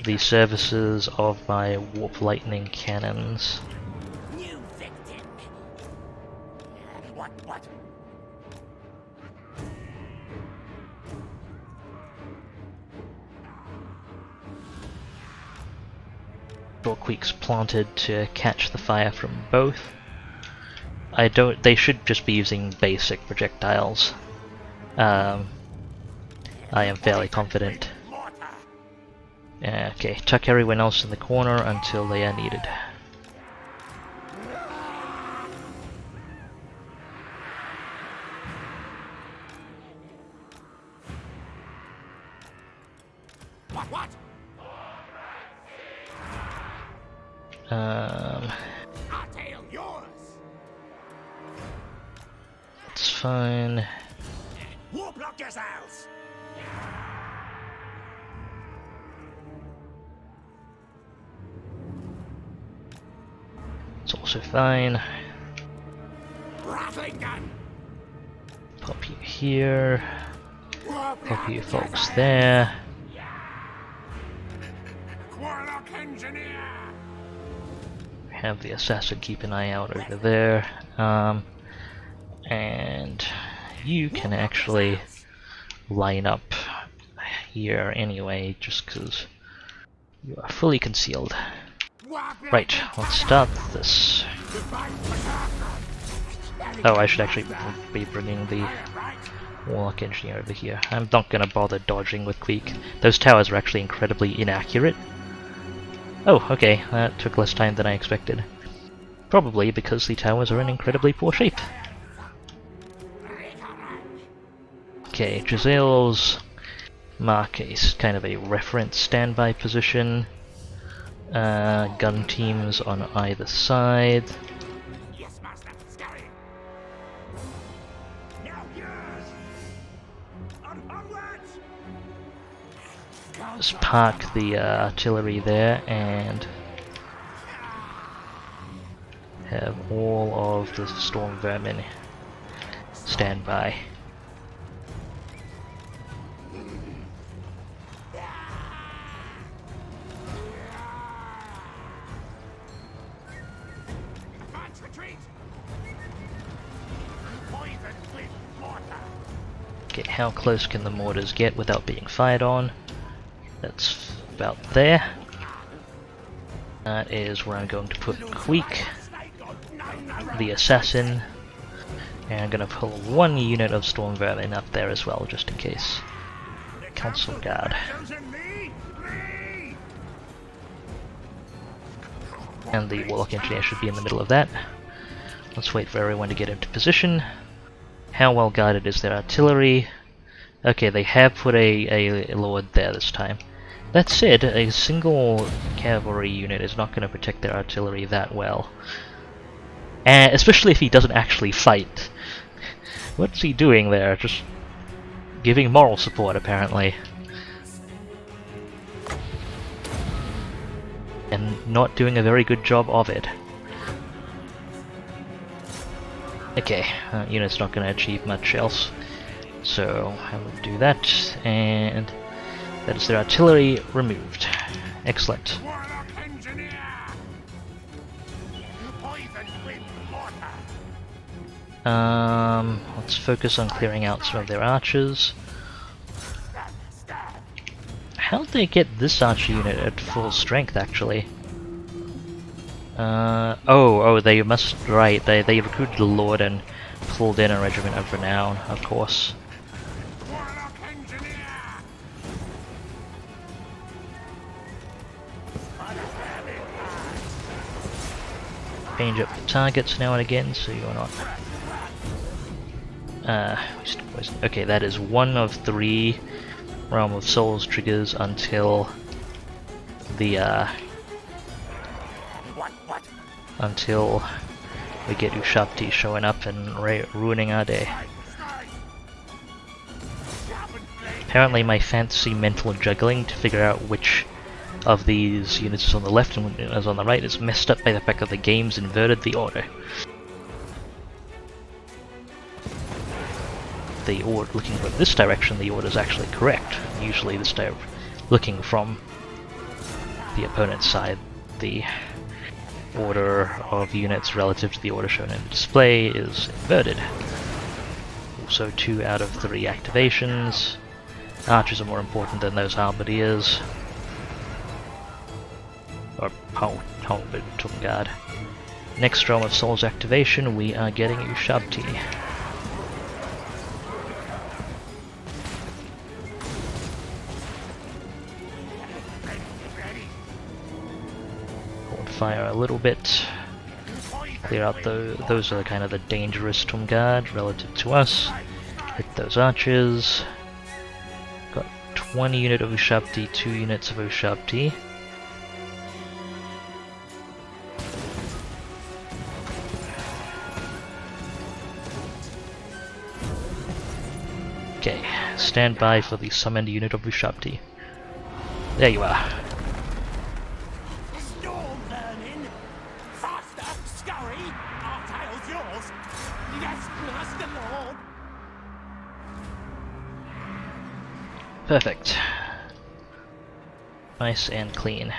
the services of my warp lightning cannons. New victim. What? Queeks planted to catch the fire from both. They should just be using basic projectiles. I am fairly confident. Okay, tuck everyone else in the corner until they are needed. What? It's fine. Warp yourselves. It's also fine. Rattling gun. Pop you here. Pop you folks there. Warlock engineer. Have the assassin keep an eye out over there. And you can actually line up here anyway, just because you are fully concealed. Right, let's start this. Oh, I should actually be bringing the Warlock Engineer over here. I'm not gonna bother dodging with Queek. Those towers are actually incredibly inaccurate. Oh, okay, that took less time than I expected. Probably because the towers are in incredibly poor shape. Okay, Giselle's mark is kind of a reference standby position. Gun teams on either side. Yes, master. Scurry. Now yours. Onwards. Just park the artillery there and have all of the storm vermin stand by. Advance retreat. Poisoned with mortar. Okay, how close can the mortars get without being fired on? That's about there. That is where I'm going to put Queek, the assassin, and I'm going to pull 1 unit of storm vermin up there as well, just in case. Council guard. And the Warlock Engineer should be in the middle of that. Let's wait for everyone to get into position. How well guarded is their artillery? Okay, they have put a lord there this time. That said, a single cavalry unit is not going to protect their artillery that well. And especially if he doesn't actually fight. What's he doing there? Just giving moral support, apparently. And not doing a very good job of it. Okay, unit's not going to achieve much else. So, I will do that, and that is their artillery removed. Excellent. Warlock engineer! Poison wind mortar! Let's focus on clearing out some of their archers. How'd they get this archer unit at full strength, actually? Oh, they must, right, they recruited a lord and pulled in a regiment of renown, of course. Warlock engineer! Change up the targets now and again, so you're not... okay, that is one of 3 Realm of Souls triggers until the, until we get Ushapti showing up and ruining our day. Apparently my fantasy mental juggling to figure out which of these units is on the left and which is on the right is messed up by the fact that the game's inverted the order. The order looking from this direction, the order is actually correct. Usually this looking from the opponent's side, the order of units relative to the order shown in the display is inverted. Also 2 out of 3 activations. Archers are more important than those halberdiers. Or halberd guard. Next Realm of Souls activation, we are getting Ushabti. Hold fire a little bit. Clear out those are kind of the dangerous Tomb Guard relative to us. Hit those archers. Got 20 unit of Ushabti, 2 units of Ushabti. Okay, stand by for the summoned unit of Ushabti. There you are. Storm burning! Faster! Scurry! Our tail's yours! Yes, Master Lord! Perfect. Nice and clean.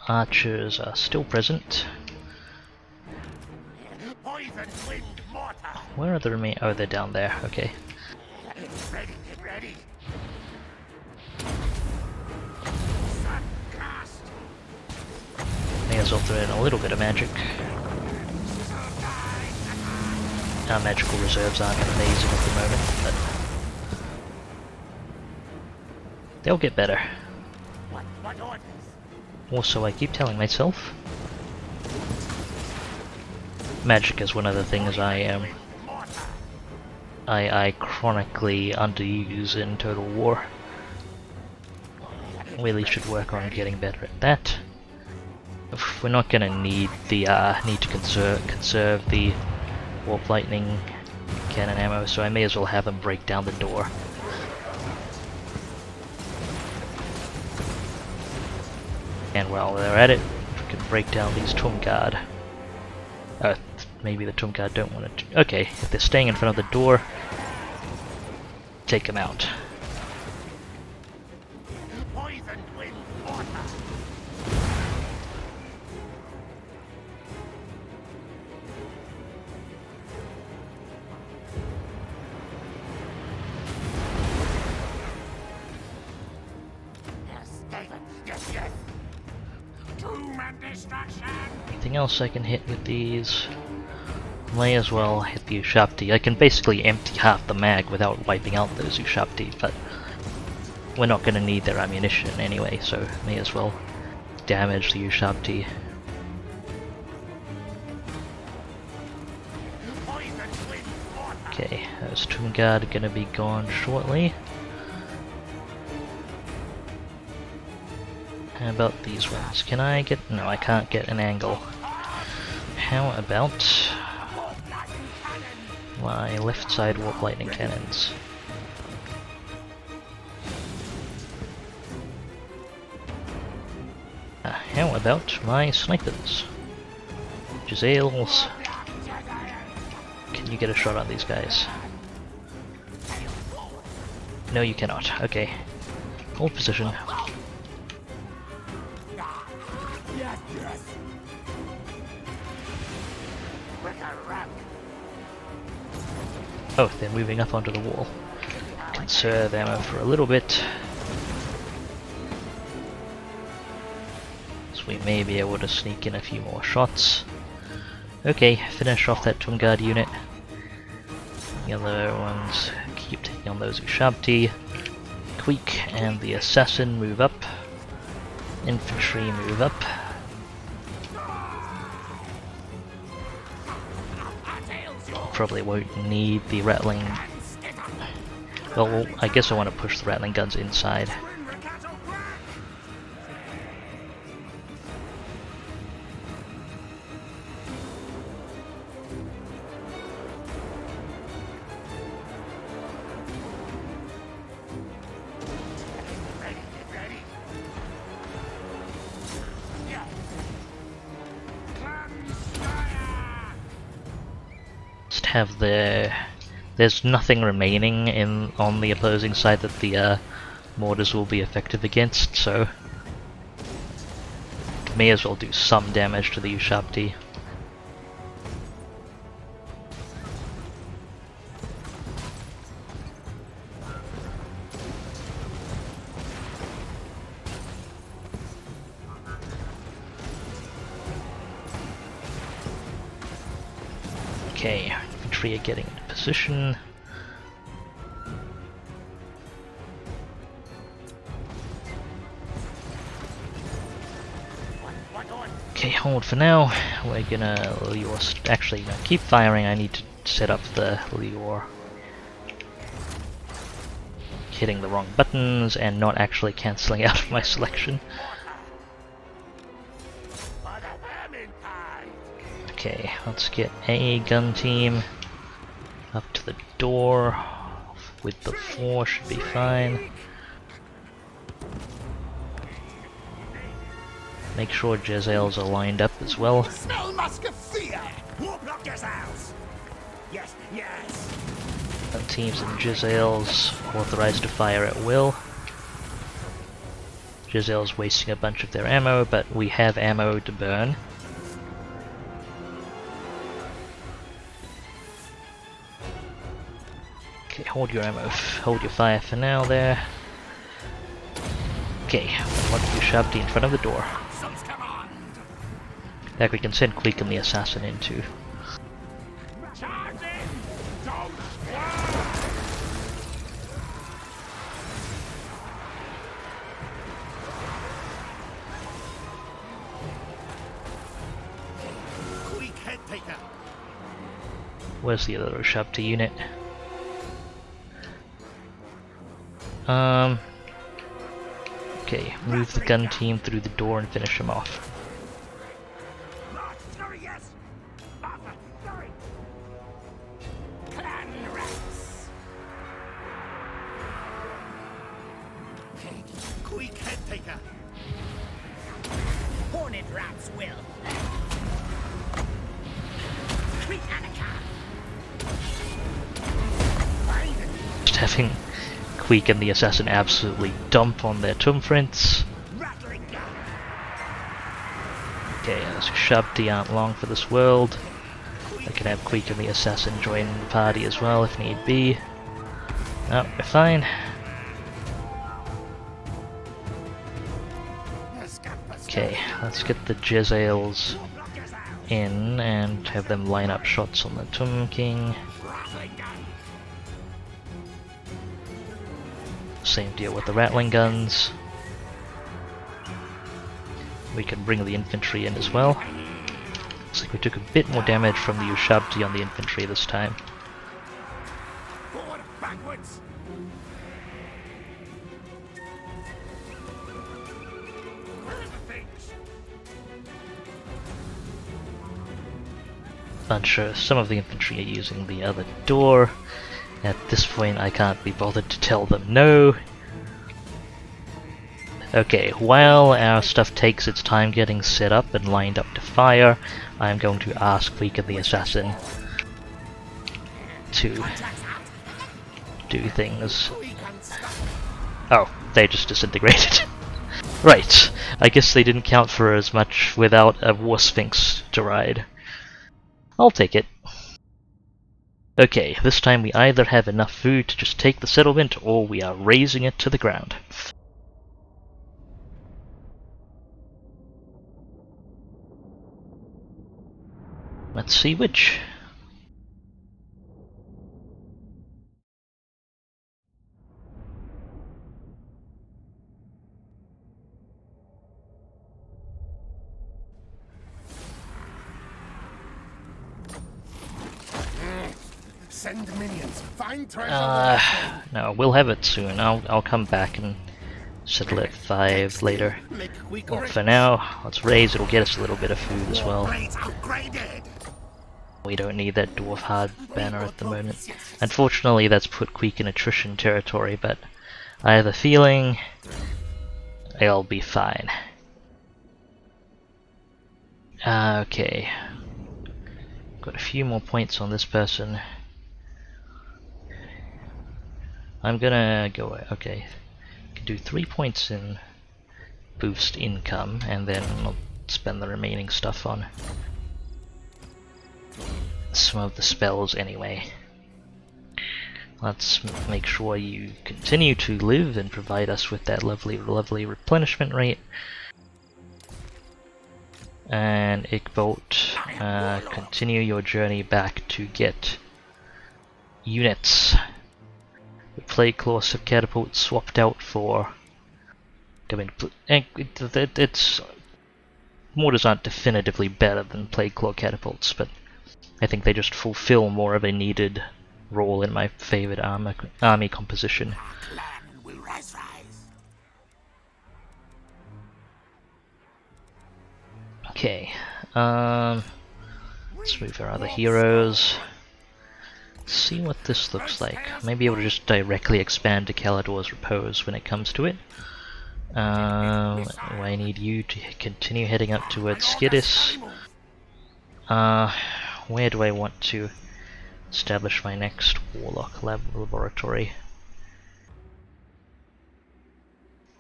Archers are still present. Poison wind mortar! Where are the remaining? Oh, they're down there. Okay. Ready, ready! Sun cast! May as well throw in a little bit of magic. Our magical reserves aren't amazing at the moment, but they'll get better. What orders? Also, I keep telling myself, magic is one of the things I chronically underuse in Total War. Really should work on getting better at that. We're not gonna need the need to conserve the Warp Lightning cannon ammo, so I may as well have them break down the door. And while they're at it, we can break down these Tomb Guard. Maybe the Tomb Guard don't want to. Okay, if they're staying in front of the door, take them out. Poison wind mortar! Yes, Skaven! Yes, yes! Doom and destruction! Anything else I can hit with these? May as well hit the Ushabti. I can basically empty half the mag without wiping out those Ushabti, but we're not going to need their ammunition anyway, so may as well damage the Ushabti. Okay, those Tomb Guard are going to be gone shortly. How about these ones? Can I get... no, I can't get an angle. How about my left side warp lightning cannons? How about my snipers? Jezzails. Can you get a shot on these guys? No, you cannot. Okay. Hold position. Oh, they're moving up onto the wall. Conserve ammo for a little bit. So we may be able to sneak in a few more shots. Okay, finish off that Tomb Guard unit. The other ones keep taking on those Ushabti. Queek and the Assassin move up. Infantry move up. Probably won't need the rattling... well, I guess I want to push the rattling guns inside. Have there's nothing remaining on the opposing side that the mortars will be effective against, so may as well do some damage to the Ushabti. Okay, infantry are getting into position. Okay, hold for now. We're gonna lure... actually, no, keep firing. I need to set up the lure. Hitting the wrong buttons and not actually cancelling out of my selection. Okay, let's get a gun team up to the door with the 4 should be fine. Make sure Jezzails are lined up as well. Smell musk of fear! Warp not Jezzails! Yes, yes! Gun teams and Jezzails authorized to fire at will. Jezzails wasting a bunch of their ammo, but we have ammo to burn. Okay, hold your ammo, hold your fire for now there. Okay, what do you shoved in front of the door? Heck, we can send Queek and the Assassin in too. Where's the other Ushabti unit? Okay, move the gun team through the door and finish him off. Queek head taker. Hornet rats will. Just having Queek and the Assassin absolutely dump on their Tomb friends. Okay, those Ushabti aren't long for this world. I can have Queek and the Assassin join the party as well if need be. No, we're fine. Okay, let's get the Jezzails in and have them line up shots on the Tomb King. Same deal with the rattling guns. We can bring the infantry in as well. Looks like we took a bit more damage from the Ushabti on the infantry this time. Forward, backwards. Where are the things? Unsure, some of the infantry are using the other door. At this point I can't be bothered to tell them no. Okay, while our stuff takes its time getting set up and lined up to fire, I'm going to ask Queek and the Assassin to do things. Oh, they just disintegrated. Right, I guess they didn't count for as much without a War Sphinx to ride. I'll take it. Okay, this time we either have enough food to just take the settlement, or we are razing it to the ground. Let's see which. Send minions. Find treasure. No, we'll have it soon. I'll come back and settle at 5 later. Make Queek Well, rich. for now, let's raise. It'll get us a little bit of food as well. Blades upgraded. We don't need that dwarf hard banner at the moment. Unfortunately, that's put Queek in attrition territory, but I have a feeling it'll be fine. Okay. Got a few more points on this person. I'm gonna go, okay. Can do 3 points in boost income, and then I'll spend the remaining stuff on some of the spells anyway. Let's make sure you continue to live and provide us with that lovely replenishment rate. And Ickbolt, continue your journey back to get units. The Plague Claw catapult swapped out for... I mean, it's... mortars aren't definitively better than Plague Claw catapults, but I think they just fulfill more of a needed role in my favored army composition. Okay, let's move our other heroes. See what this looks like. Maybe able to just directly expand to Calador's Repose when it comes to it. I need you to continue heading up towards Skidis. Where do I want to establish my next Warlock laboratory?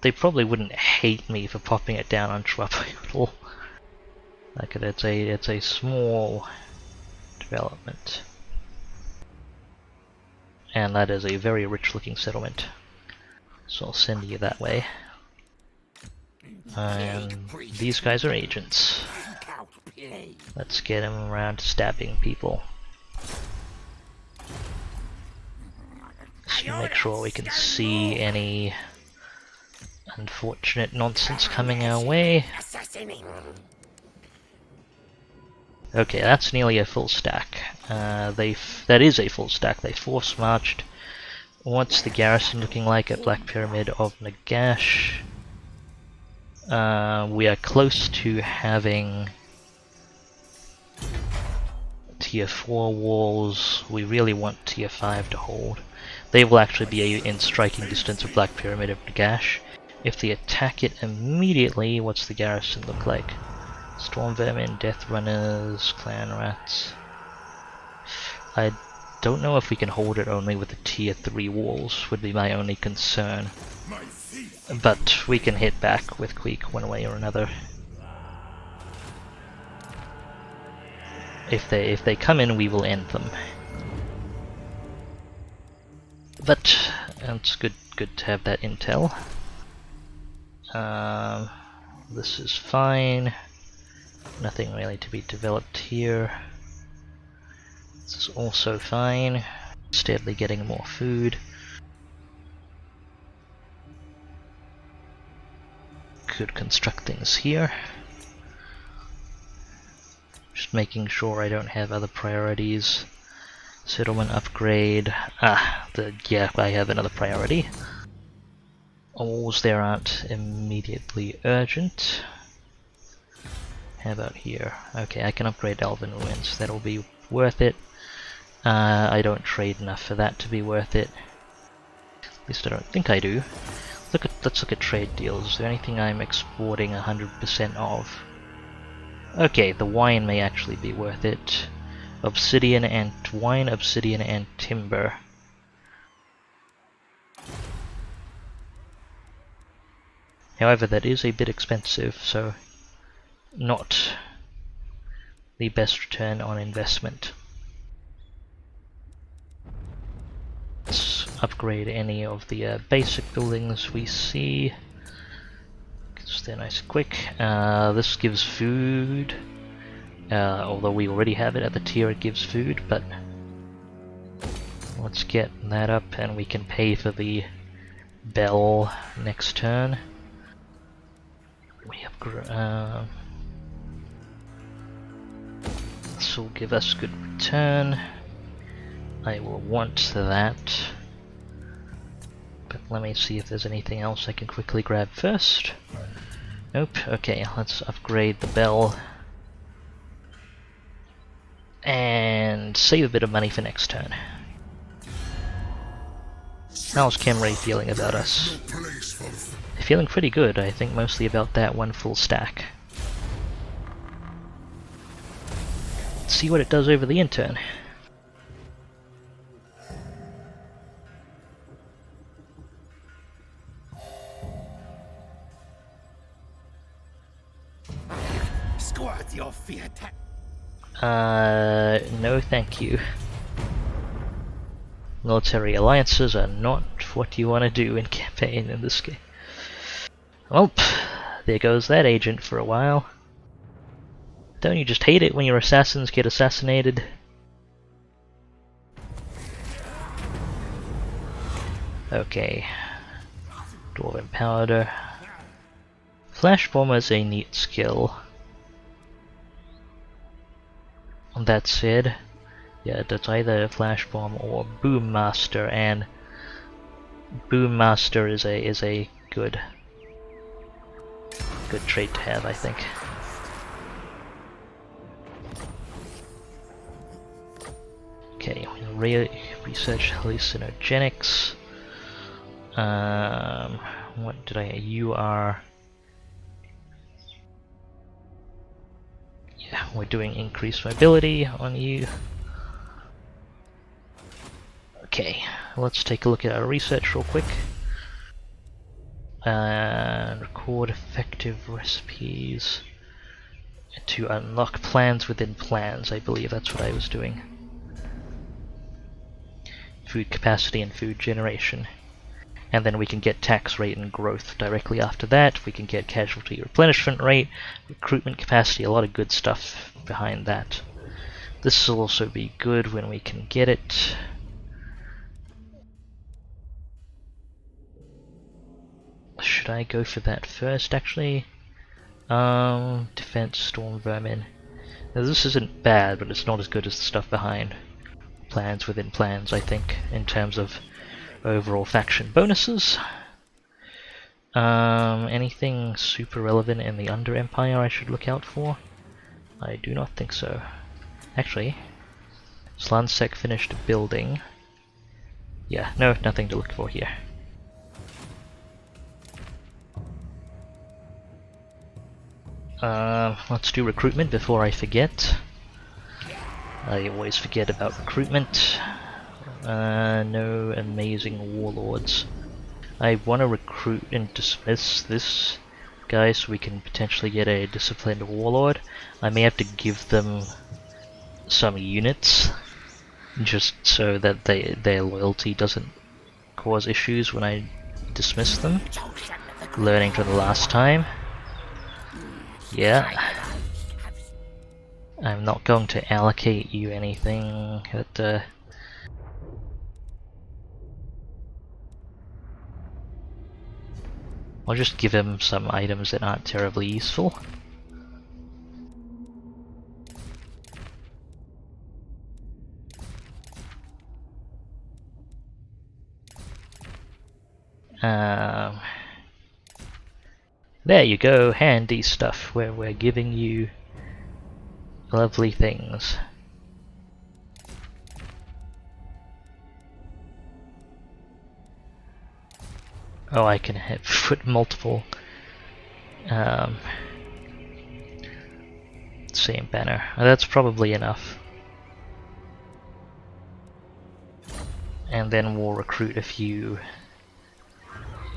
They probably wouldn't hate me for popping it down on Schwabiodal. Like it's a small development. And that is a very rich looking settlement. So I'll send you that way. And these guys are agents. Let's get them around to stabbing people. So make sure we can see any unfortunate nonsense coming our way. Okay, that's nearly a full stack. That is a full stack. They force marched. What's the garrison looking like at Black Pyramid of Nagash? We are close to having tier 4 walls. We really want tier 5 to hold. They will actually be in striking distance of Black Pyramid of Nagash. If they attack it immediately, what's the garrison look like? Storm Vermin, Death Runners, Clan Rats. I don't know if we can hold it only with the tier 3 walls, would be my only concern. But we can hit back with Queek one way or another. If they come in, we will end them. But it's good to have that intel. This is fine. Nothing really to be developed here. This is also fine. Steadily getting more food. could construct things here. Just making sure I don't have other priorities. Settlement upgrade. Yeah, I have another priority. Walls there aren't immediately urgent. How about here? Okay, I can upgrade Elven Ruins. That'll be worth it. I don't trade enough for that to be worth it. At least I don't think I do. Let's look at trade deals. Is there anything I'm exporting 100% of? Okay, the wine may actually be worth it. Obsidian and wine, obsidian and timber. However, that is a bit expensive, so not the best return on investment. Let's upgrade any of the basic buildings we see. Because they're nice and quick. This gives food. Although we already have it at the tier it gives food, but let's get that up and we can pay for the bell next turn. We upgrade. This will give us good return. I will want that. But let me see if there's anything else I can quickly grab first. Nope. Okay, let's upgrade the bell. And save a bit of money for next turn. How's Camray feeling about us? Feeling pretty good, I think mostly about that one full stack. Let's see what it does over the intern. Squad your fiat. No thank you. Military alliances are not what you want to do in campaign in this game. Well, there goes that agent for a while. Don't you just hate it when your assassins get assassinated? Okay. Dwarven Powder. Flash Bomber is a neat skill. That said, yeah, that's either Flash Bomb or Boom Master, and Boom Master is a good trait to have, I think. Okay, research hallucinogenics. What did I? You are. Yeah, we're doing increased mobility on you. Okay, let's take a look at our research real quick. Record effective recipes to unlock plans within plans. I believe that's what I was doing. Food capacity and food generation. And then we can get tax rate and growth directly after that. We can get casualty replenishment rate, recruitment capacity, a lot of good stuff behind that. This will also be good when we can get it. Should I go for that first, actually? Defense, storm vermin. Now this isn't bad, but it's not as good as the stuff behind plans within plans, I think, in terms of overall faction bonuses. Anything super relevant in the Under Empire I should look out for? I do not think so. Actually, Slansec finished building. Yeah, no, nothing to look for here. Let's do recruitment before I forget. I always forget about recruitment. No amazing warlords. I want to recruit and dismiss this guy so we can potentially get a disciplined warlord. I may have to give them some units just so that their loyalty doesn't cause issues when I dismiss them. Learning from the last time. Yeah. I'm not going to allocate you anything, but I'll just give him some items that aren't terribly useful. There you go, handy stuff where we're giving you lovely things. Oh, I can put multiple same banner. That's probably enough. And then we'll recruit a few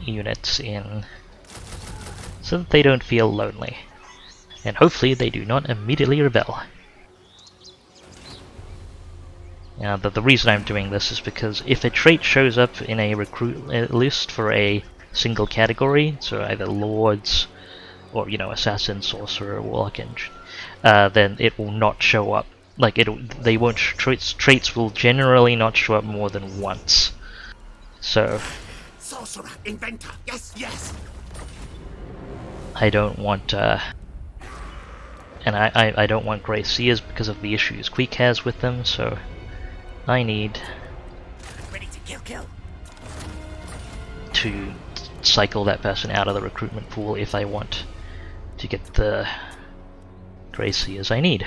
units in so that they don't feel lonely. And hopefully they do not immediately rebel. The reason I'm doing this is because if a trait shows up in a recruit list for a single category, so either lords or assassin, sorcerer, warlock, then it will not show up. Like they won't. Traits will generally not show up more than once. So Sorcerer, inventor, yes. I don't want. And I don't want Grey Seers because of the issues Queek has with them. So I need Ready to kill. to cycle that person out of the recruitment pool if I want to get the Grey Seers I need.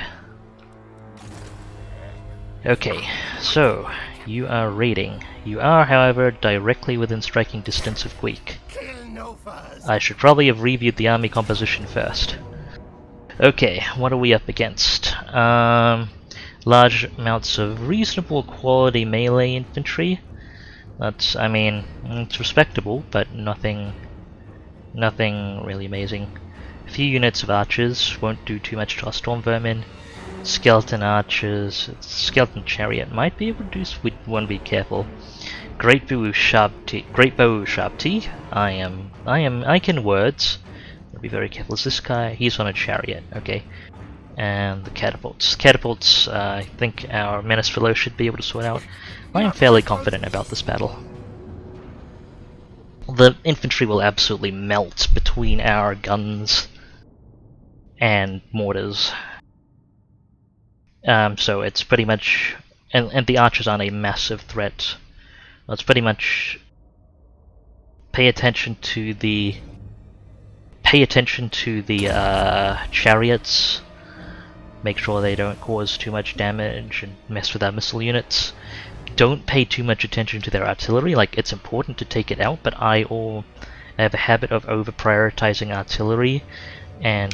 Okay, so you are raiding. You are, however, directly within striking distance of Queek. Kill no furs. I should probably have reviewed the army composition first. Okay, what are we up against? Large amounts of reasonable quality melee infantry. That's, I mean, it's respectable, but nothing really amazing. A few units of archers won't do too much to our storm vermin. Skeleton archers, skeleton chariot might be able to do. We want to be careful. Great bow sharp T. I can words. I'll be very careful. Is this guy? He's on a chariot. Okay. And the catapults. Catapults, I think our menace fellow should be able to sort out. I am fairly confident about this battle. The infantry will absolutely melt between our guns and mortars. So it's pretty much, and the archers aren't a massive threat. It's pretty much pay attention to the chariots. Make sure they don't cause too much damage and mess with our missile units. Don't pay too much attention to their artillery. Like, it's important to take it out, but I have a habit of over prioritizing artillery and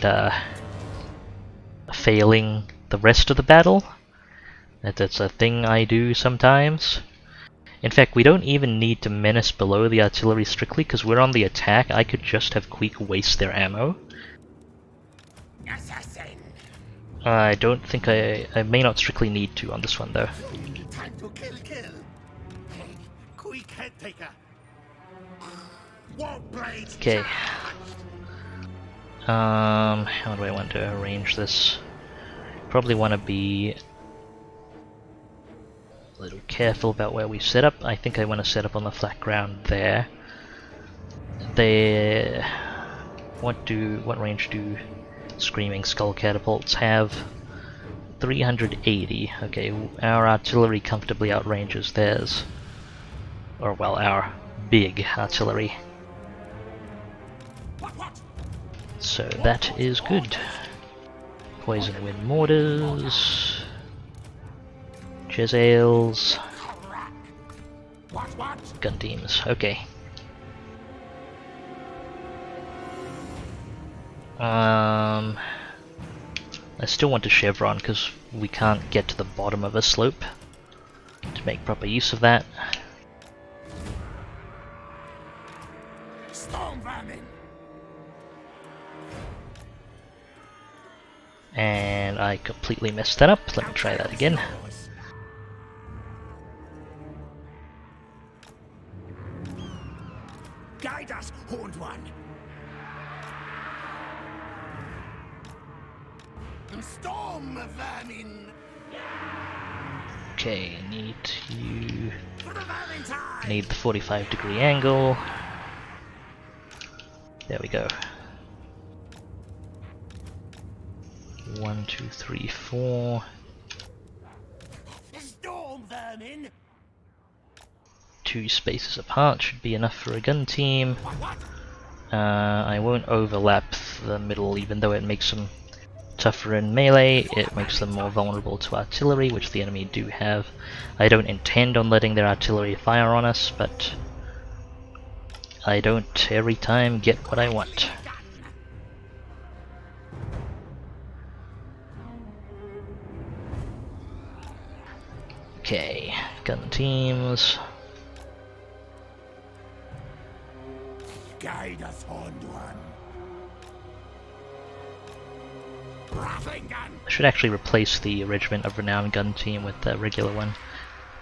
failing the rest of the battle. That's a thing I do sometimes. In fact, we don't even need to menace below the artillery strictly, because we're on the attack. I could just have Queek waste their ammo. Assassin. I don't think I may not strictly need to on this one though. Time to kill. Hey, Queek head taker. War blades. Okay. How do I want to arrange this? Probably want to be a little careful about where we set up. I think I want to set up on the flat ground there. What range do Screaming Skull catapults have? 380. Okay, our artillery comfortably outranges theirs. Or, well, our big artillery. So that is good. Poison wind mortars. Jezzails. Gun teams. Okay. I still want to chevron because we can't get to the bottom of a slope to make proper use of that. Storm vermin. And I completely messed that up. Let me try that again. Guide us, Horned One. Storm vermin. Okay, need you. For the Valentine. Need the 45-degree angle. There we go. 1, 2, 3, 4. Storm vermin. 2 spaces apart should be enough for a gun team. I won't overlap the middle, even though it makes them tougher in melee. It makes them more vulnerable to artillery, which the enemy do have. I don't intend on letting their artillery fire on us, but I don't every time get what I want. Okay, gun teams. Guide us, Horned One. Rattling gun. I should actually replace the Regiment of Renown gun team with the regular one.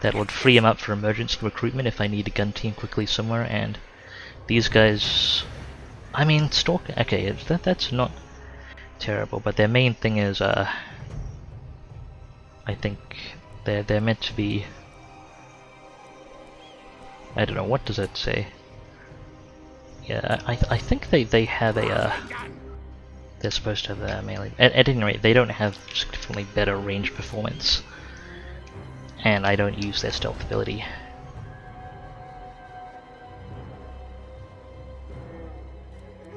That would free him up for emergency recruitment if I need a gun team quickly somewhere, and these guys... I mean, Stalker... Okay, that's not terrible, but their main thing is, I think they're meant to be... I don't know, what does that say? Yeah, I think they have a, they're supposed to have a melee... At any rate, they don't have significantly better range performance. And I don't use their stealth ability.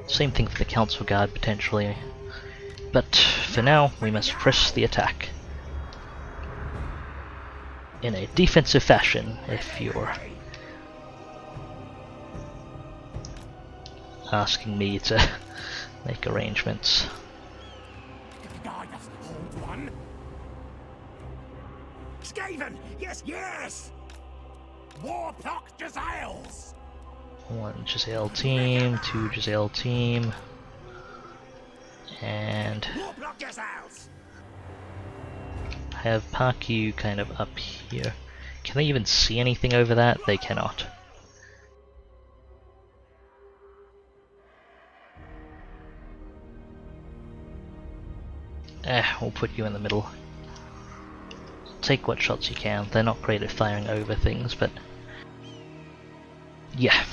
Same thing for the Council Guard, potentially. But for now, we must press the attack. In a defensive fashion, if you're asking me to make arrangements. Guide us, Horned One. Skaven! Yes, yes! Warplock Giselles! 1 Giselle team, 2 Giselle team, and Warplock Giselles! have Parku kind of up here. Can they even see anything over that? They cannot. We'll put you in the middle. Take what shots you can. They're not great at firing over things, but yeah.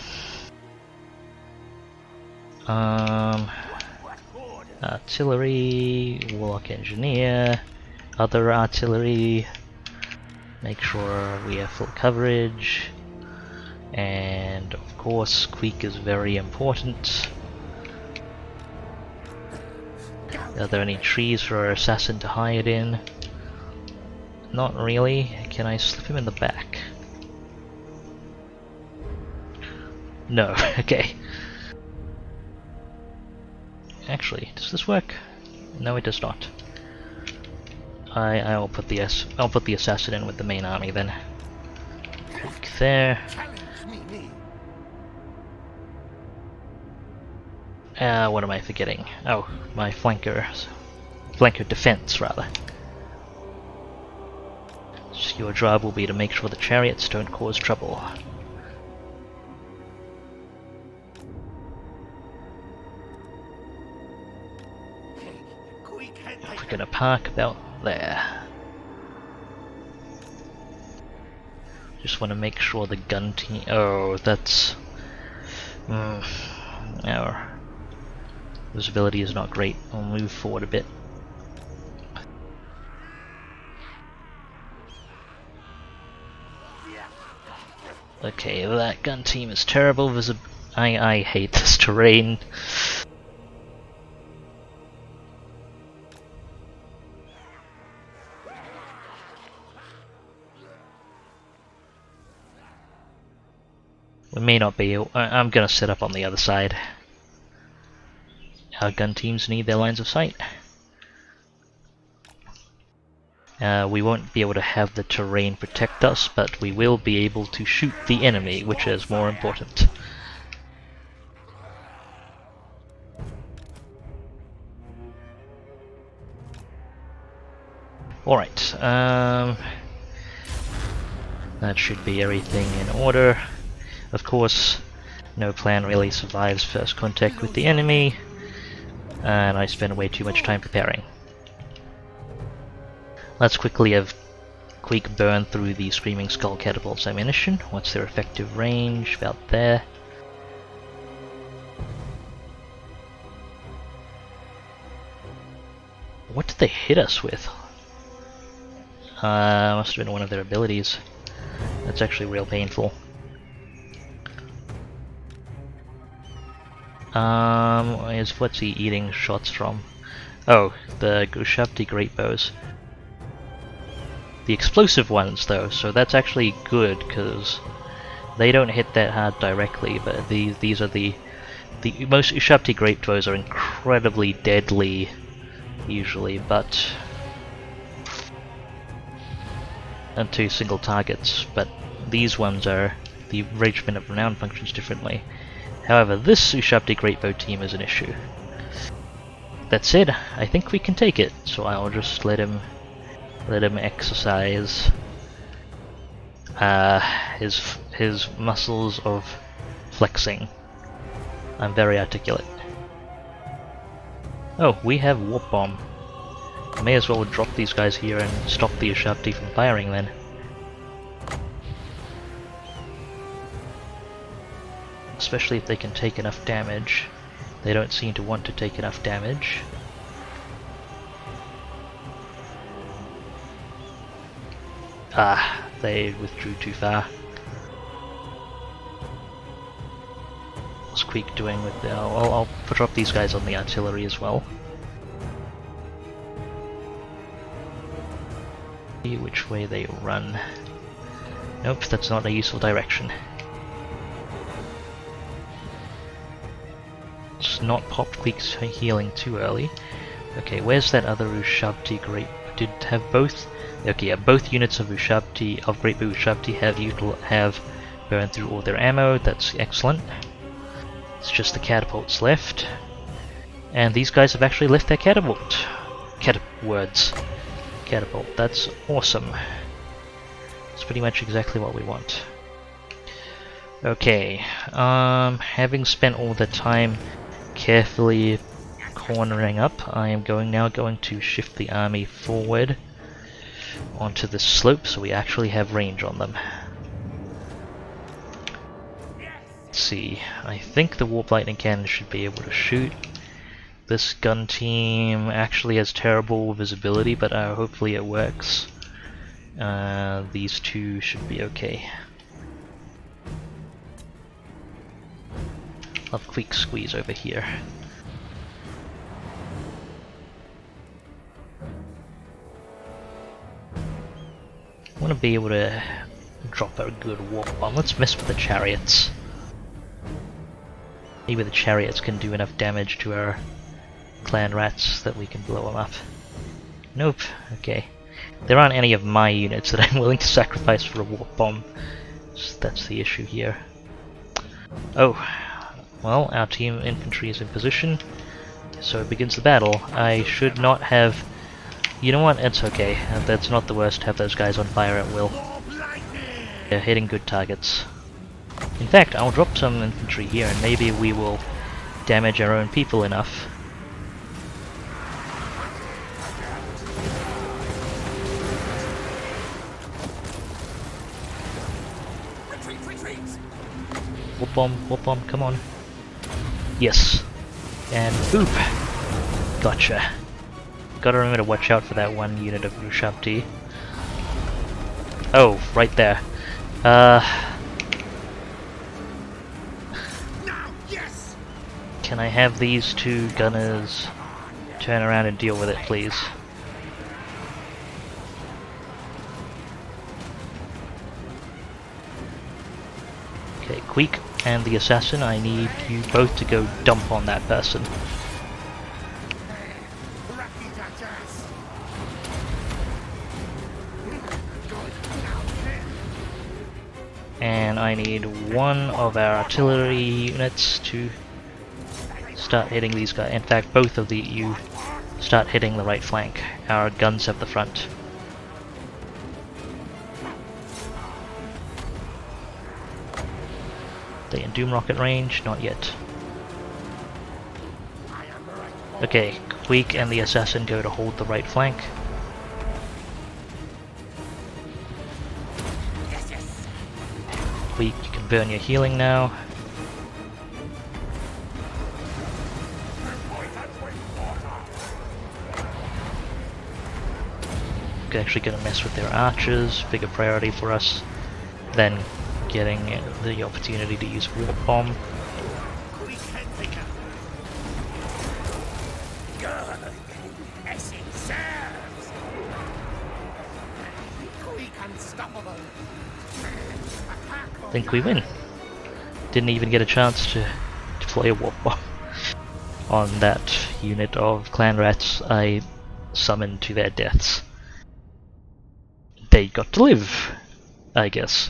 Artillery, Warlock Engineer, other artillery. Make sure we have full coverage, and of course, Queek is very important. Are there any trees for our assassin to hide in? Not really. Can I slip him in the back? No, okay. Actually, does this work? No, it does not. I'll put the assassin in with the main army then. Click there. What am I forgetting? Oh, my flanker defense rather. So your job will be to make sure the chariots don't cause trouble. We're gonna park about there. Just want to make sure the gun team... Oh, that's... our visibility is not great. I'll move forward a bit. Okay, that gun team is terrible. I hate this terrain. We may not be. I'm gonna set up on the other side. Our gun teams need their lines of sight. We won't be able to have the terrain protect us, but we will be able to shoot the enemy, which is more important. Alright, that should be everything in order. Of course, no plan really survives first contact with the enemy, and I spend way too much time preparing. Let's quickly have Queek burn through the Screaming Skull catapult's ammunition. What's their effective range? About there. they hit us with? Must have been one of their abilities. That's actually real painful. What's he eating shots from? Oh, the Ushabti great bows. The explosive ones though, so that's actually good because they don't hit that hard directly, but these are the most Ushabti great bows are incredibly deadly usually, but and to single targets, but these ones are the Regiment of Renown functions differently. However, this Ushabti Greatbow team is an issue. That said, I think we can take it, so I'll just let him exercise his muscles of flexing. I'm very articulate. Oh, we have Warp Bomb. May as well drop these guys here and stop the Ushabti from firing then. Especially if they can take enough damage. They don't seem to want to take enough damage. Ah, they withdrew too far. What's Queek doing with the... I'll drop these guys on the artillery as well. See which way they run. Nope, that's not a useful direction. Let's not pop Queek's healing too early. Okay, where's that other Ushabti Great? Did have both? Okay, yeah, both units of Ushabti Great Ushabti have burned through all their ammo. That's excellent. It's just the catapults left, and these guys have actually left their catapult. Catapult. That's awesome. It's pretty much exactly what we want. Okay, having spent all the time carefully cornering up, I am now going to shift the army forward onto the slope so we actually have range on them. Let's see, I think the Warp Lightning Cannon should be able to shoot. This gun team actually has terrible visibility, but hopefully it works. These two should be okay. I'll have Queek squeeze over here. I want to be able to drop a good warp bomb. Let's mess with the chariots. Maybe the chariots can do enough damage to our clan rats that we can blow them up. Nope. Okay. There aren't any of my units that I'm willing to sacrifice for a warp bomb. So that's the issue here. Oh. Well, our team infantry is in position, so it begins the battle. I should not have... You know what? It's okay. That's not the worst to have those guys on fire at will. They're hitting good targets. In fact, I'll drop some infantry here and maybe we will damage our own people enough. Warp bomb, come on. Yes. And boop! Gotcha. Gotta remember to watch out for that one unit of Ushabti. Oh, right there. Can I have these two gunners turn around and deal with it, please? Okay, Queek and the assassin, I need you both to go dump on that person. And I need one of our artillery units to start hitting these guys. In fact, both of you start hitting the right flank. Our guns have the front. They in Doom Rocket range? Not yet. Okay, Queek and the assassin go to hold the right flank. Queek, you can burn your healing now. actually going to mess with their archers. Bigger priority for us than getting the opportunity to use Warp Bomb. Queek head taker. Good. As it serves. Queek unstoppable. I think we win. Didn't even get a chance to deploy a Warp Bomb on that unit of clan rats I summoned to their deaths. They got to live, I guess.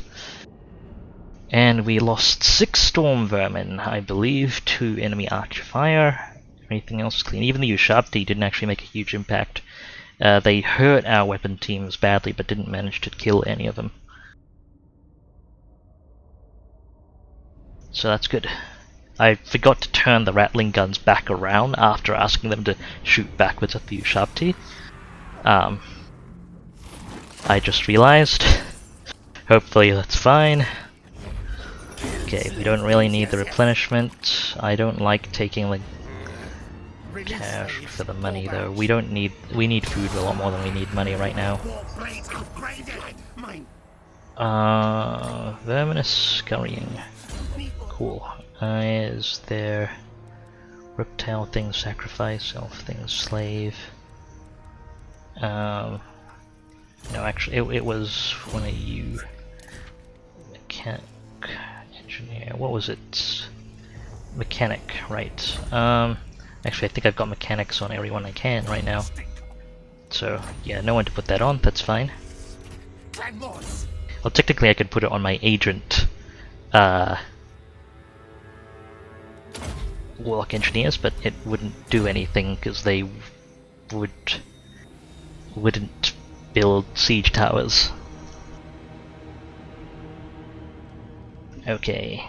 And we lost 6 storm vermin, I believe, 2 enemy archfire. Anything else clean? Even the Ushabti didn't actually make a huge impact. They hurt our weapon teams badly, but didn't manage to kill any of them. So that's good. I forgot to turn the rattling guns back around after asking them to shoot backwards at the Ushabti. I just realized. Hopefully that's fine. Okay, we don't really need the replenishment. I don't like taking the cash for the money though. We need food a lot more than we need money right now. Verminous scurrying. Cool. Is there reptile thing sacrifice, elf thing slave? No, actually it was one of you. Mechanic engineer. What was it? Mechanic, right. Actually I think I've got mechanics on everyone I can right now. So yeah, no one to put that on, that's fine. Well, technically I could put it on my agent warlock engineers, but it wouldn't do anything because they wouldn't build siege towers. Okay.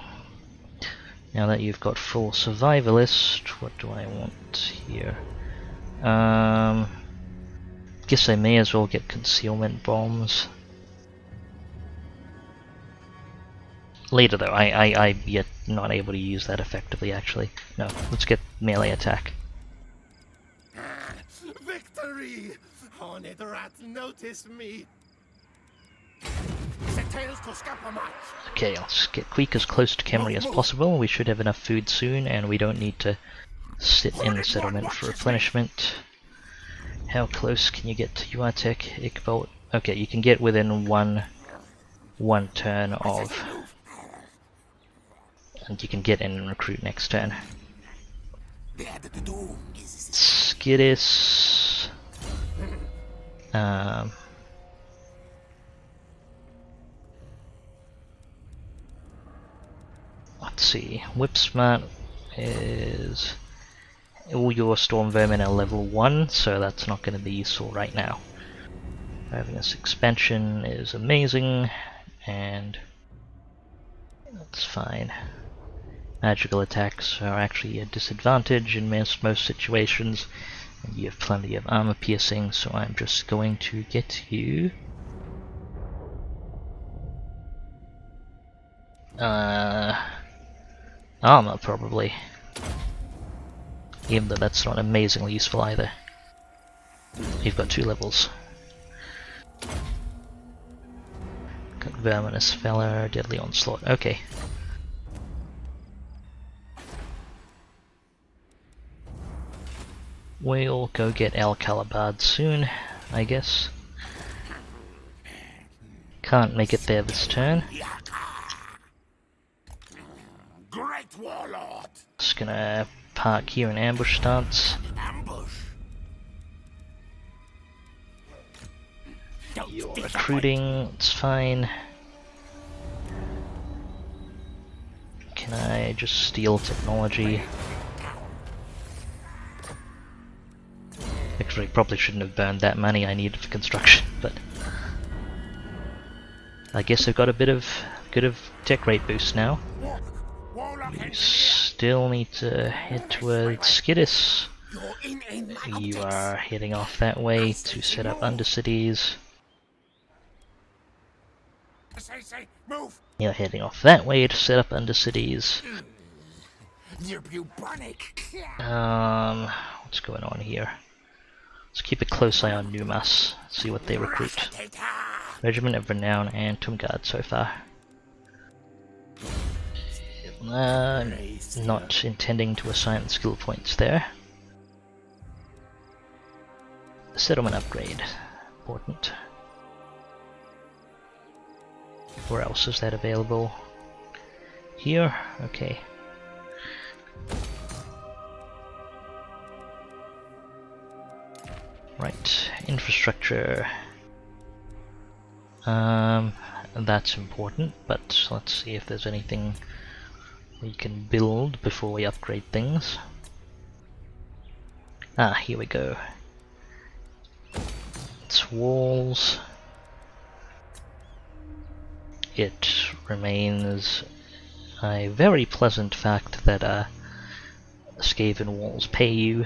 Now that you've got full survivalist, what do I want here? Guess I may as well get concealment bombs. Later though, I'm yet not able to use that effectively actually. No, let's get melee attack. Victory! Horned rat, notice me. Okay, let's get Queek as close to Khemri as possible. We should have enough food soon, and we don't need to sit in the settlement for replenishment. How close can you get to Uartek, Ikbolt? Okay, you can get within one turn of, and you can get in and recruit next turn. Skidis. Let's see. Whip Smart is all your storm vermin are level 1, so that's not going to be useful right now. Having this expansion is amazing, and that's fine. Magical attacks are actually a disadvantage in most situations, and you have plenty of armor piercing, so I'm just going to get you armor, probably. Even though that's not amazingly useful either. You've got 2 levels. Got Verminous Feller, Deadly Onslaught. Okay. We'll go get El Calabard soon, I guess. Can't make it there this turn. Great warlord. Just gonna park here in ambush stance. You're recruiting, it's fine. Can I just steal technology? Actually, probably shouldn't have burned that money I needed for construction, but I guess I've got a bit of tech rate boost now. You still need to head towards Skidis. You are heading off that way to set up Undercities. You're heading off that way to set up Undercities. What's going on here? Let's keep a close eye on Numas, see what they recruit. Regiment of Renown and Tomb Guard so far. Not intending to assign skill points there. Settlement upgrade. Important. Where else is that available? Here? Okay. Right, infrastructure. That's important, but let's see if there's anything we can build before we upgrade things. Ah, here we go. It's walls. It remains a very pleasant fact that Skaven walls pay you.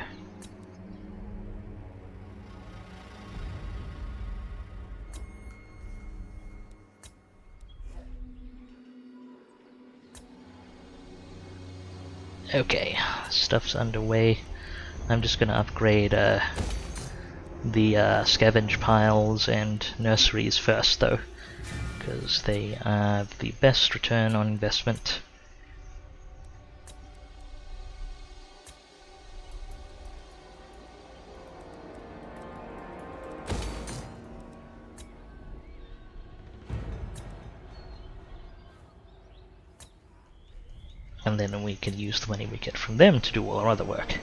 Okay, stuff's underway. I'm just gonna upgrade the scavenge piles and nurseries first though, because they have the best return on investment. And then we can use the money we get from them to do all our other work.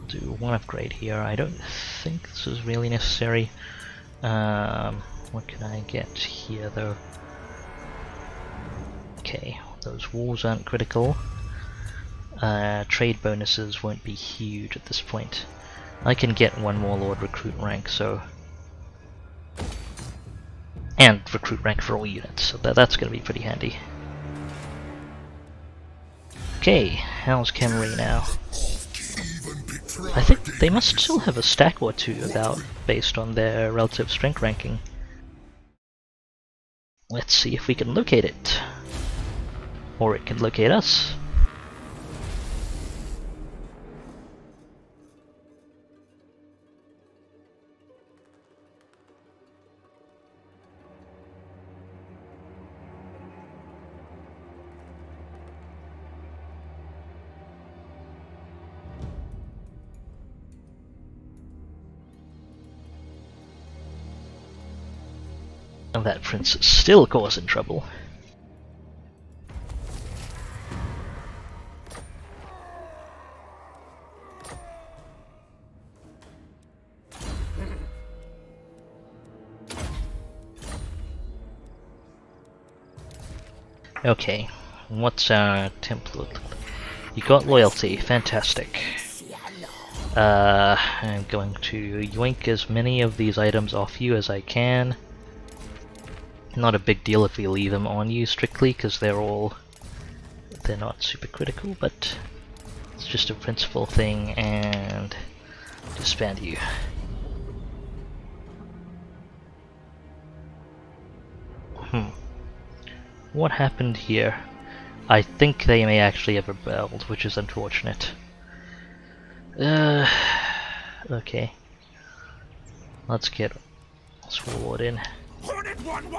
Do one upgrade here. I don't think this is really necessary. What can I get here though? Okay, those walls aren't critical. Trade bonuses won't be huge at this point. I can get one more Lord recruit rank, so... and recruit rank for all units, so that's going to be pretty handy. Okay, how's Camry now? I think they must still have a stack or two about based on their relative strength ranking. Let's see if we can locate it. Or it can locate us. And that prince is still causing trouble. Okay, what's our template? You got loyalty, fantastic. I'm going to yoink as many of these items off you as I can. Not a big deal if we leave them on you strictly, because they're not super critical, but it's just a principle thing, and disband you. What happened here? I think they may actually have rebelled, which is unfortunate. Okay. Let's get Sword in.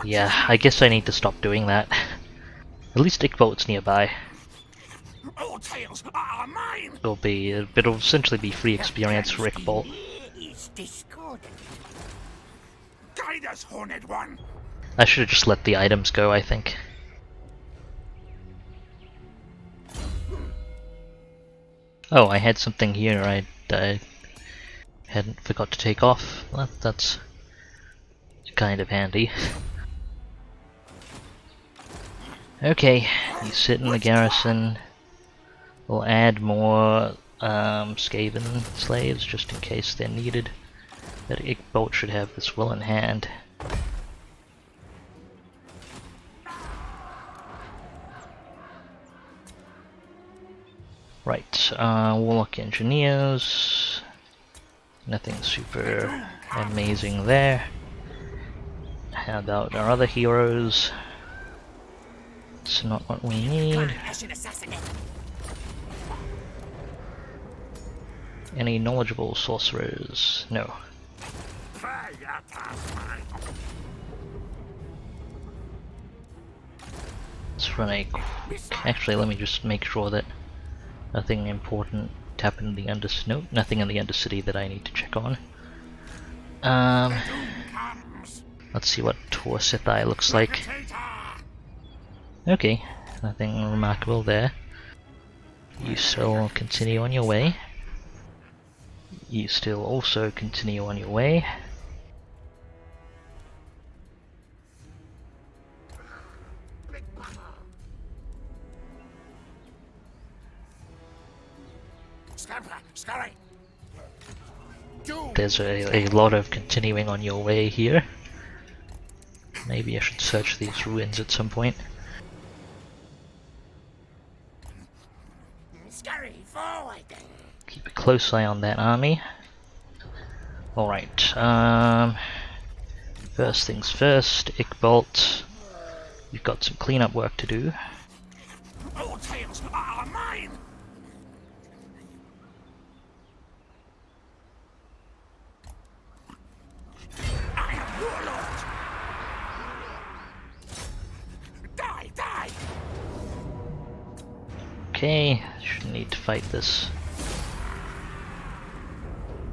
Yeah, I guess I need to stop doing that. At least Ickbolt's nearby. All tails are mine. It'll essentially be free experience for Ickbolt. Guide us, Horned One. I should have just let the items go, I think. Oh, I had something here I hadn't forgot to take off. Well, that's kind of handy. Okay, you sit in the garrison. We'll add more Skaven slaves just in case they're needed. But Ickbolt should have this well in hand. Right, Warlock Engineers. Nothing super amazing there. How about our other heroes? It's not what we need. Any knowledgeable sorcerers? No. Let's run a quick... Actually, let me just make sure that nothing important happened in the nope, nothing in the Undercity that I need to check on. Let's see what Torsethi looks like. Okay, nothing remarkable there. You still continue on your way. You still also continue on your way. There's a lot of continuing on your way here. Maybe I should search these ruins at some point. Keep a close eye on that army. Alright, first things first, Ickbolt. You've got some cleanup work to do. All tales are mine. I am warlord. Die, die. Okay, shouldn't need to fight this.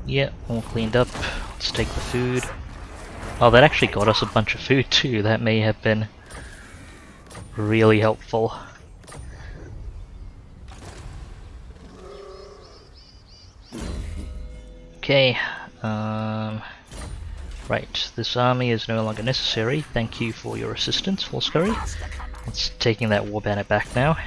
Yeah, all cleaned up. Let's take the food. Oh, that actually got us a bunch of food too. That may have been really helpful. Okay, right, this army is no longer necessary. Thank you for your assistance, Forscurry. It's taking that war banner back now.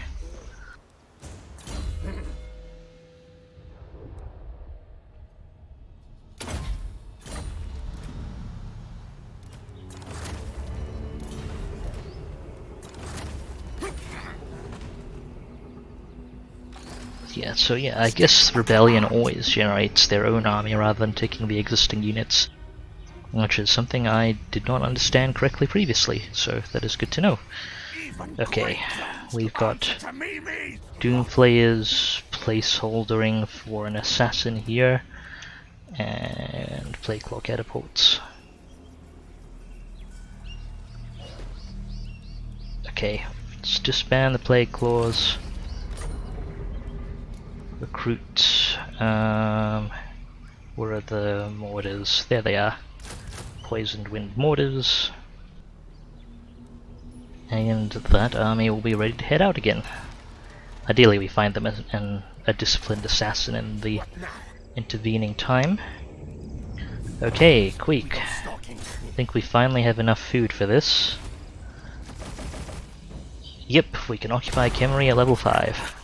Yeah, so yeah, I guess Rebellion always generates their own army rather than taking the existing units, which is something I did not understand correctly previously, so that is good to know. Okay, we've got Doomflayers placeholdering for an assassin here, and Plagueclaw catapults. Okay, let's disband the Plagueclaws. Recruit, where are the mortars? There they are. Poisoned Wind mortars. And that army will be ready to head out again. Ideally we find them a disciplined assassin in the intervening time. Okay, Queek. I think we finally have enough food for this. Yep, we can occupy Kemery at level 5.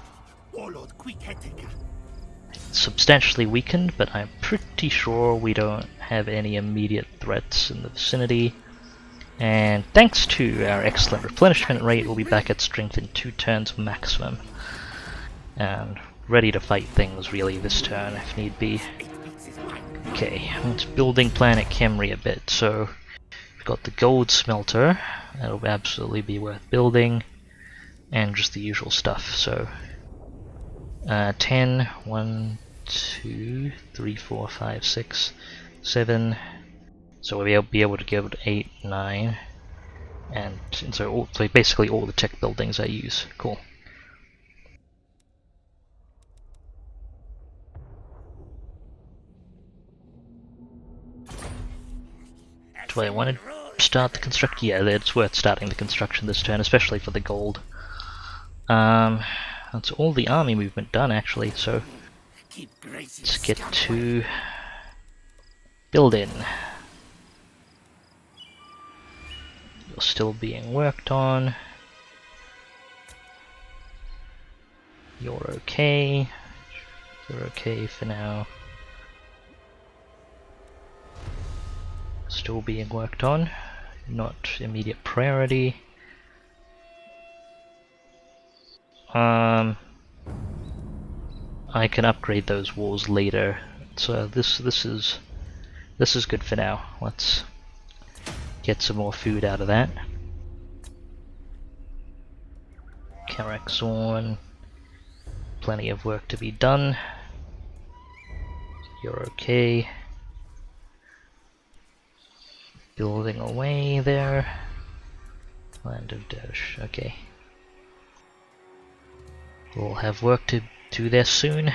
Substantially weakened, but I'm pretty sure we don't have any immediate threats in the vicinity. And thanks to our excellent replenishment rate, we'll be back at strength in 2 turns maximum. And ready to fight things really this turn if need be. Okay, let's building plan at Kemery a bit. So we've got the gold smelter, that'll absolutely be worth building, and just the usual stuff. So 10, 1, 2, 3, 4, 5, 6, 7. So we'll be able to go to 8, 9, and so basically all the tech buildings I use. Cool. Do I want to start the construction? Yeah, it's worth starting the construction this turn, especially for the gold. That's all the army movement done actually, so let's get to building. You're still being worked on. You're okay. You're okay for now. Still being worked on. Not immediate priority. I can upgrade those walls later. So this is good for now. Let's get some more food out of that. Karakzorn. Plenty of work to be done. you're okay. Building away there. Land of Doge, okay. We'll have work to do there soon.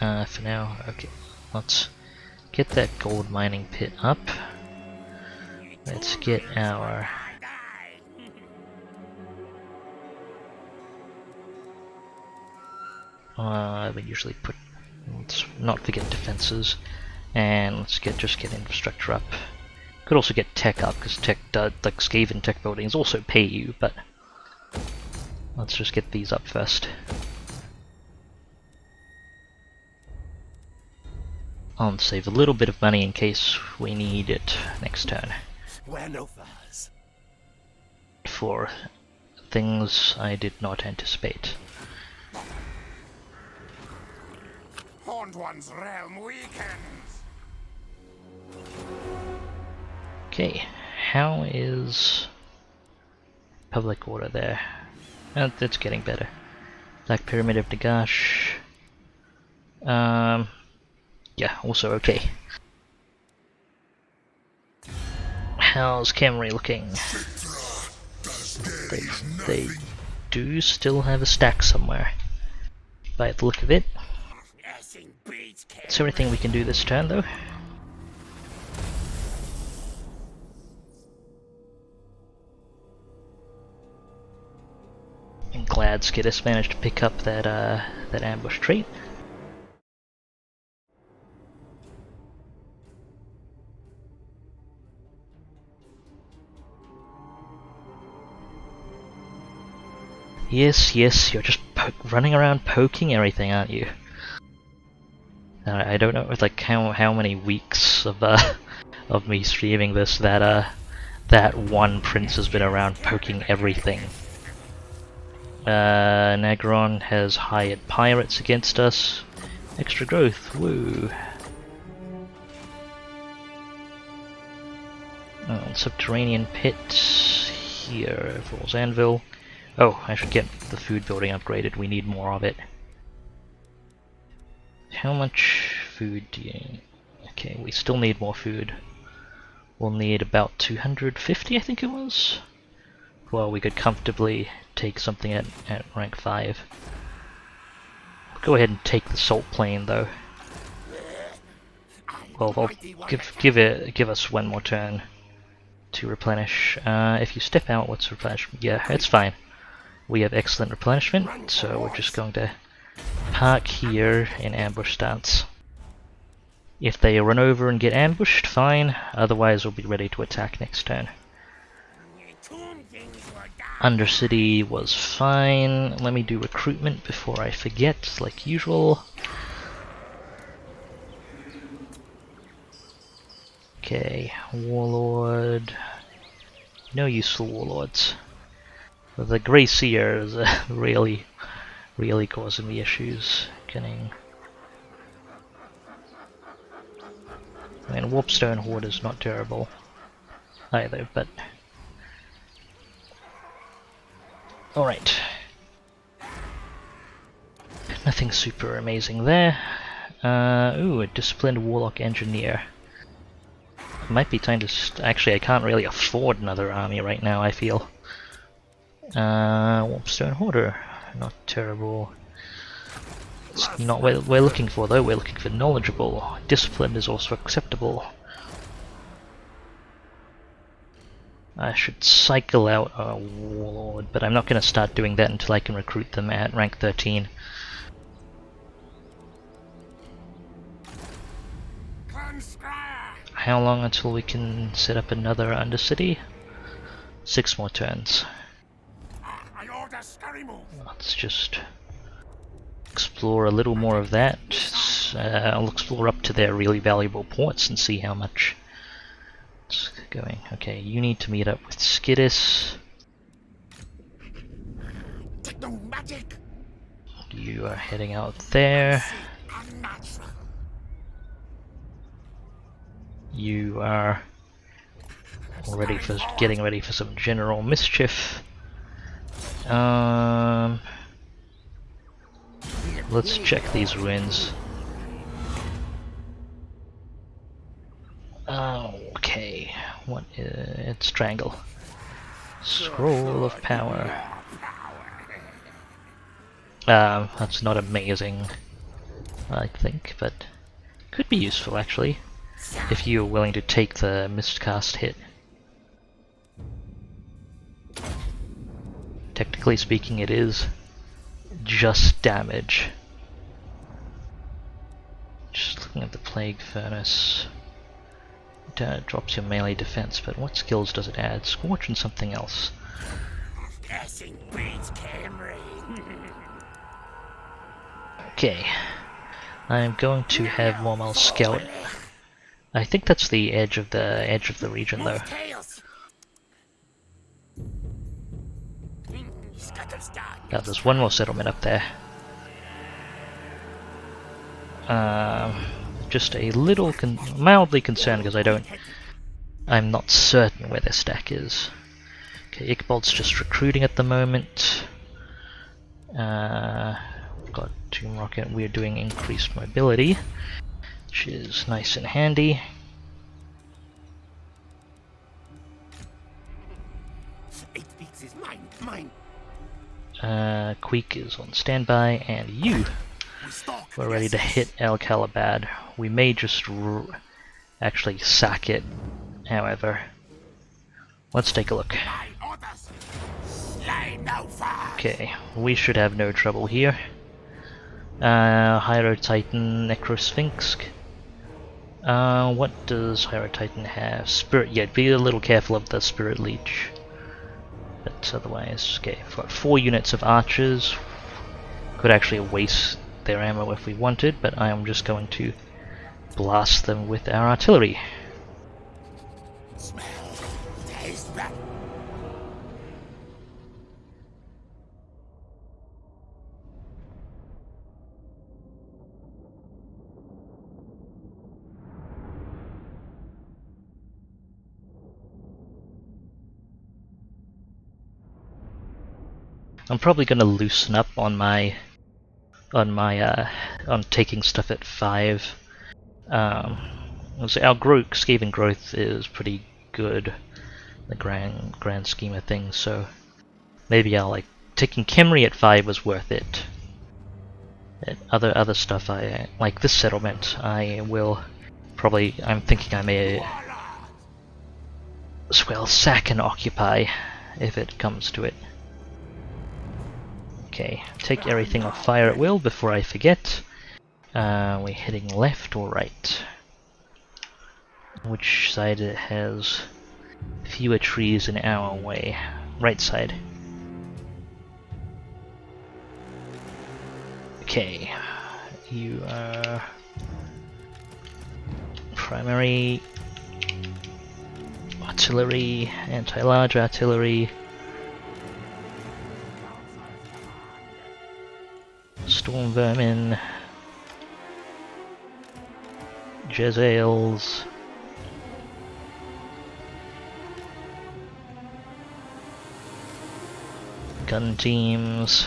For now, okay, let's get that gold mining pit up. Let's get our... we usually put... let's not forget defenses. And let's just get infrastructure up. Could also get tech up, because tech, like Skaven tech buildings also pay you, but... let's just get these up first. I'll save a little bit of money in case we need it next turn. Wear no furs. For things I did not anticipate. Horned One's realm weakens. Okay, how is public order there? It's getting better. Black Pyramid of Nagash. Yeah, also okay. How's Camry looking? They do still have a stack somewhere, by the look of it. Is there anything we can do this turn, though? I'm glad Skittis managed to pick up that that ambush trait. Yes, yes, you're just running around poking everything, aren't you? I don't know, like how many weeks of of me streaming this that that one prince has been around poking everything. Nagron has hired pirates against us. Extra growth, woo! Subterranean pit here, Fool's Anvil. Oh, I should get the food building upgraded, we need more of it. How much food do you... okay, we still need more food. We'll need about 250, I think it was? Well, we could comfortably take something at rank 5. We'll go ahead and take the salt plain, though. Well, I'll give us one more turn to replenish. If you step out, what's replenishment? Yeah, it's fine. We have excellent replenishment, so we're just going to park here in ambush stance. If they run over and get ambushed, fine. Otherwise, we'll be ready to attack next turn. Undercity was fine. Let me do recruitment before I forget, like usual. Okay, Warlord. No useful warlords. The Grey Seer is really causing me issues. Getting... I mean, Warpstone Horde is not terrible either, but... alright. Nothing super amazing there. Ooh, a Disciplined Warlock Engineer. It might be time to... actually, I can't really afford another army right now, I feel. Warpstone Hoarder. Not terrible. It's not what we're looking for, though. We're looking for knowledgeable. Disciplined is also acceptable. I should cycle out a warlord, but I'm not going to start doing that until I can recruit them at rank 13. How long until we can set up another Undercity? 6 more turns. Let's just explore a little more of that. I'll explore up to their really valuable ports and see how much it's going. Okay, you need to meet up with Skittis. You are heading out there. You are getting ready for some general mischief. Let's check these ruins. Okay, what is strangle? Scroll of power. That's not amazing, I think, but could be useful actually, if you're willing to take the miscast hit. Technically speaking, it is just damage. Just looking at the Plague Furnace. It drops your melee defense, but what skills does it add? Scorch and something else. Okay. I'm going to have Wormel scout. I think that's the edge of the region though. Now there's one more settlement up there. Just a little mildly concerned because I'm not certain where their stack is. Okay, Ickbold's just recruiting at the moment. We've got Tomb Rocket. We're doing increased mobility, which is nice and handy. Queek is on standby, and you we're ready to hit El Calabad. We may just actually sack it, however. Let's take a look. Okay, we should have no trouble here. Hyro Titan, Necrosphinx. What does Hyro Titan have? Spirit, yeah, be a little careful of the Spirit Leech. But otherwise, okay, we've got 4 units of archers. Could actually waste their ammo if we wanted, but I am just going to blast them with our artillery. Smell, taste that. I'm probably going to loosen up on on taking stuff at 5. Our Skaven growth is pretty good, the grand scheme of things. So maybe taking Khemri at 5 was worth it. And other stuff, like this settlement, I'm thinking I may as well sack and occupy if it comes to it. Okay, take everything off fire at will before I forget. We're heading left or right? Which side has fewer trees in our way? Right side. Okay, you are primary artillery, anti-large artillery. Storm Vermin, Jezzails, gun teams,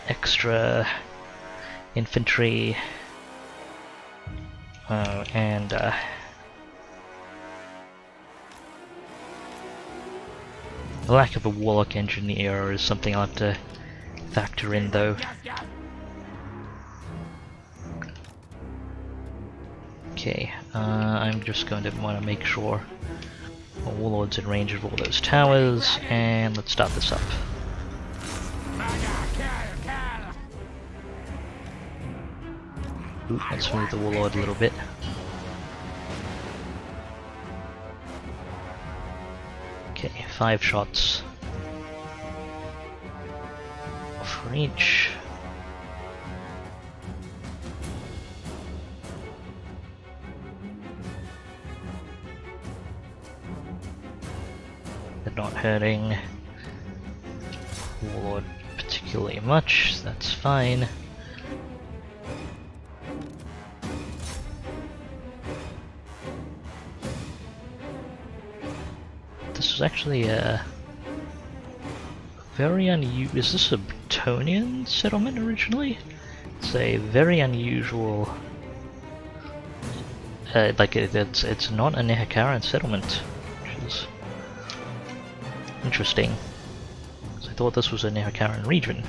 extra infantry. And the lack of a warlock engineer is something I'll have to factor in though. Okay, I'm just going to want to make sure our warlord's in range of all those towers, and let's start this up. Ooh, let's move the warlord a little bit. Okay, 5 shots for each. They're not hurting warlord particularly much, that's fine. This was actually very unusual. Is this a Bretonian settlement originally? It's a very unusual. It's not a Nehekaran settlement, which is interesting. So I thought this was a Nehekaran region.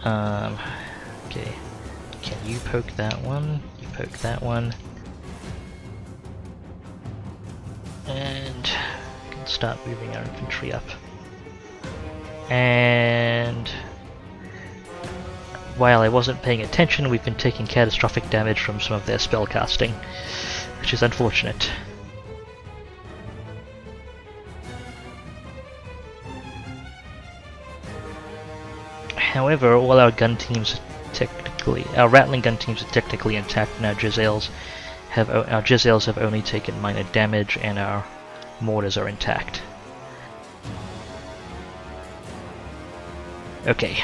Okay, can you poke that one? You poke that one, and we can start moving our infantry up. And while I wasn't paying attention, we've been taking catastrophic damage from some of their spell casting, which is unfortunate. However, all our gun teams our rattling gun teams are technically intact, and our Jezzails have only taken minor damage, and our mortars are intact. Okay.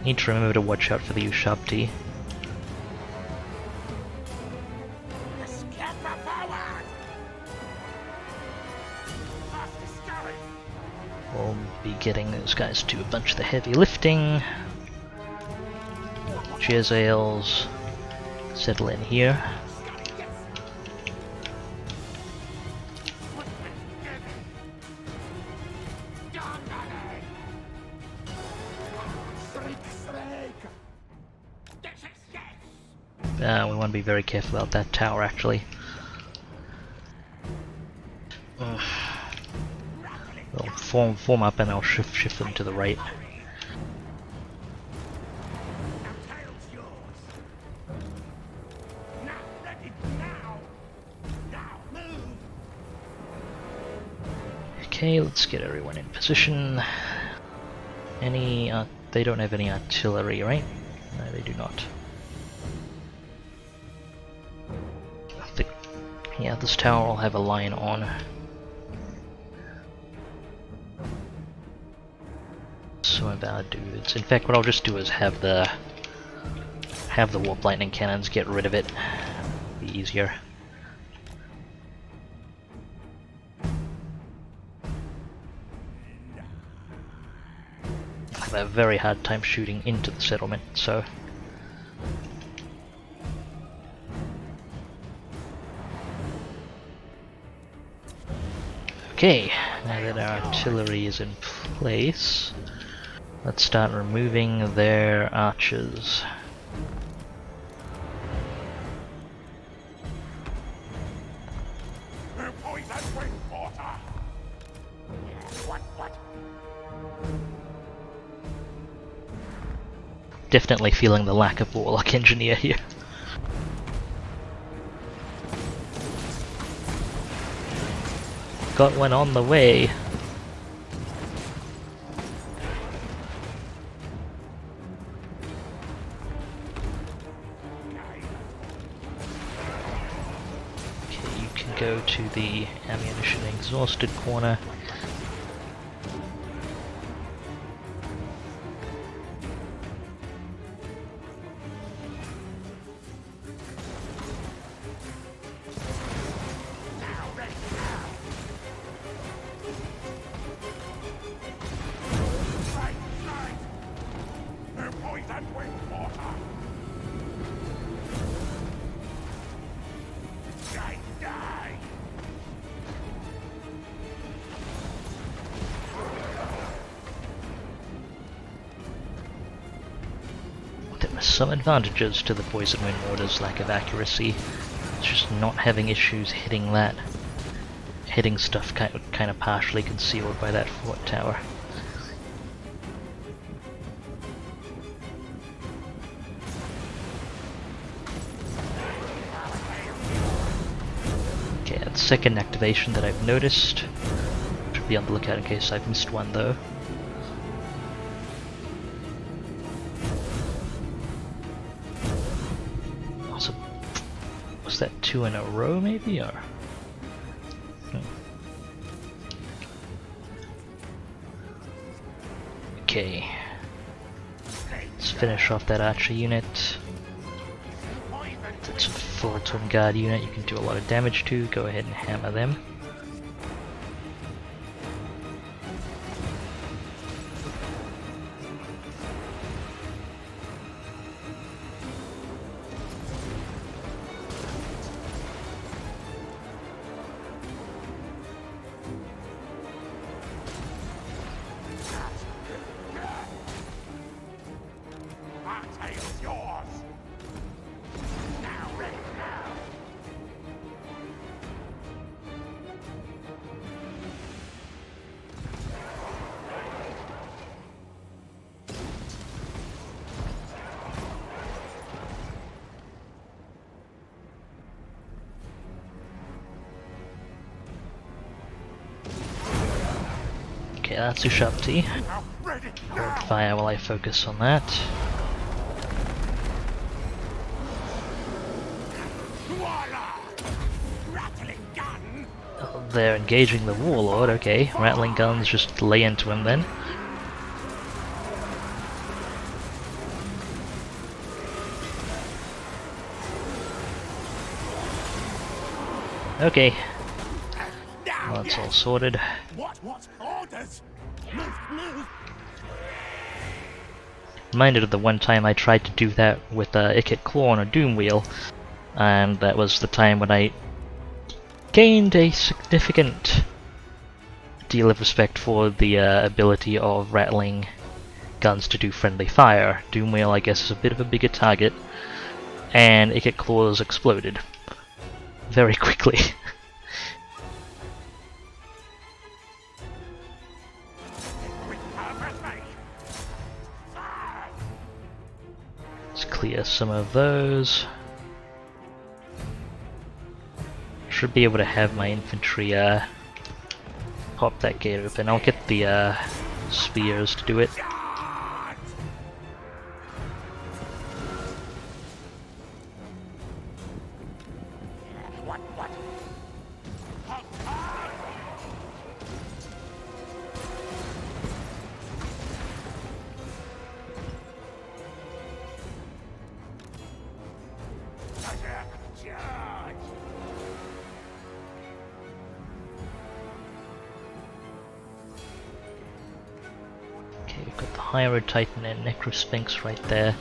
Need to remember to watch out for the Ushabti. We'll be getting those guys to do a bunch of the heavy lifting. Jezzails settle in here. We want to be very careful about that tower, actually. We'll form up and I'll shift them to the right. Okay, let's get everyone in position. They don't have any artillery, right? No, they do not. Yeah, this tower will have a line on. Some of our dudes. In fact, what I'll just do is have the warp lightning cannons get rid of it. Be easier. I have a very hard time shooting into the settlement, so. Okay, now that our artillery is in place, let's start removing their archers. Definitely feeling the lack of Warlock Engineer here. Got one on the way. Okay, you can go to the ammunition exhausted corner. Some advantages to the Poison Wind Mortar's lack of accuracy. It's just not having issues hitting stuff kind of partially concealed by that fort tower. Okay, that's second activation that I've noticed. Should be on the lookout in case I've missed one though. Was that 2 in a row, maybe, or? Okay. Let's finish off that archer unit. Let's for a Tomb Guard unit you can do a lot of damage to, go ahead and hammer them. Okay, that's Ushapti. Hold fire while I focus on that. Oh, they're engaging the Warlord, okay. Rattling guns, just lay into him then. Okay. Well, that's all sorted. What orders? Move. Reminded of the one time I tried to do that with Ikit Claw on a Doom Wheel, and that was the time when I gained a significant deal of respect for the ability of rattling guns to do friendly fire. Doom Wheel, I guess, is a bit of a bigger target, and Ikit Claws exploded very quickly. Let's clear some of those. Should be able to have my infantry pop that gate open. I'll get the spears to do it. We've got the High Road Titan and Necrosphinx right there.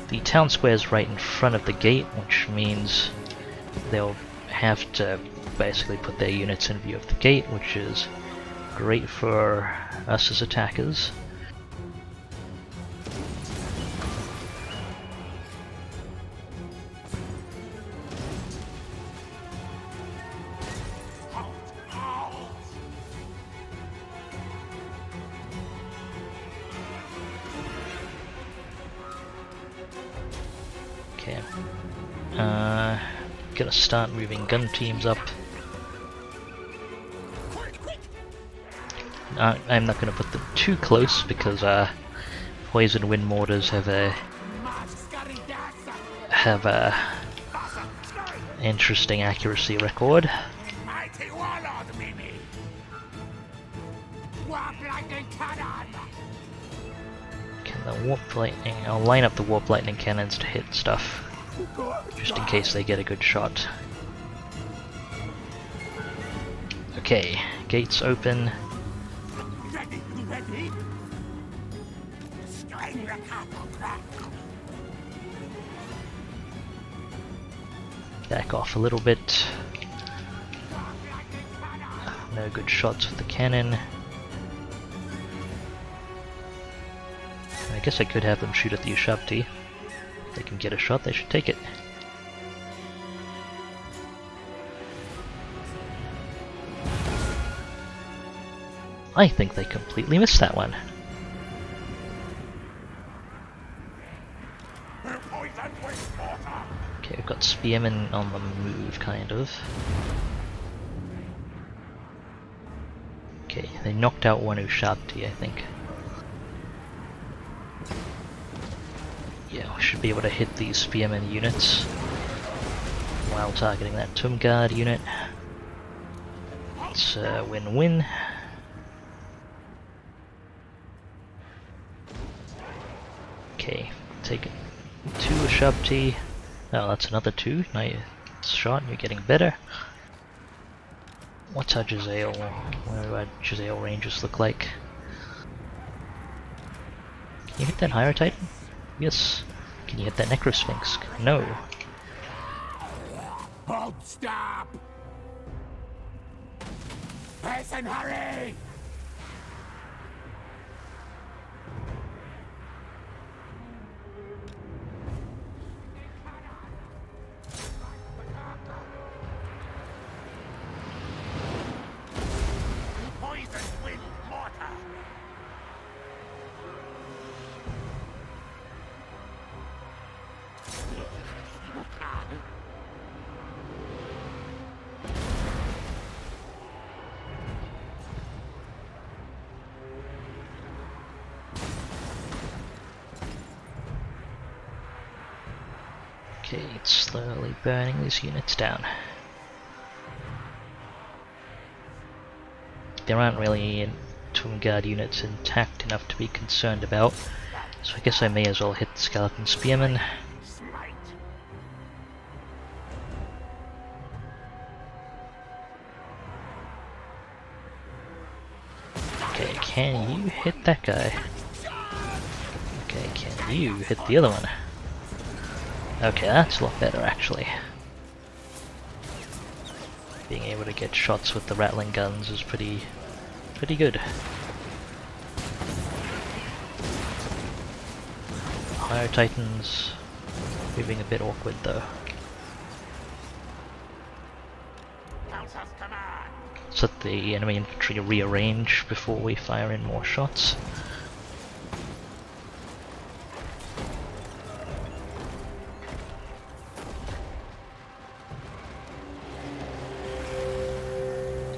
The town square is right in front of the gate, which means they'll have to basically put their units in view of the gate, which is great for us as attackers. Okay, gonna start moving gun teams up. I'm not gonna put them too close because poison wind mortars have a interesting accuracy record. Can the warp lightning? I'll line up the warp lightning cannons to hit stuff, just in case they get a good shot. Okay, gates open. Ready? Back off a little bit. No good shots with the cannon. I guess I could have them shoot at the Ushabti. If they can get a shot, they should take it. I think they completely missed that one. Okay, we've got spearmen on the move, kind of. Okay, they knocked out one Ushabti, I think. Yeah, we should be able to hit these spearmen units while targeting that Tomb Guard unit. It's a win-win. Okay, take 2 Ushabti. Oh, that's another 2. shot, you're getting better. What's our Giselle? What do our Giselle ranges look like? Can you hit that Hydro Titan? Yes. Can you hit that Necrosphinx? No. Hold, stop! Person, hurry! Poison with mortar! Okay, it's slowly burning these units down. There aren't really Tomb Guard units intact enough to be concerned about, so I guess I may as well hit the Skeleton Spearmen. Smite! Okay, can you hit that guy? Okay, can you hit the other one? Okay, that's a lot better actually. Being able to get shots with the rattling guns is pretty good. Higher Titans moving a bit awkward though. Council's command! So that the enemy infantry rearrange before we fire in more shots.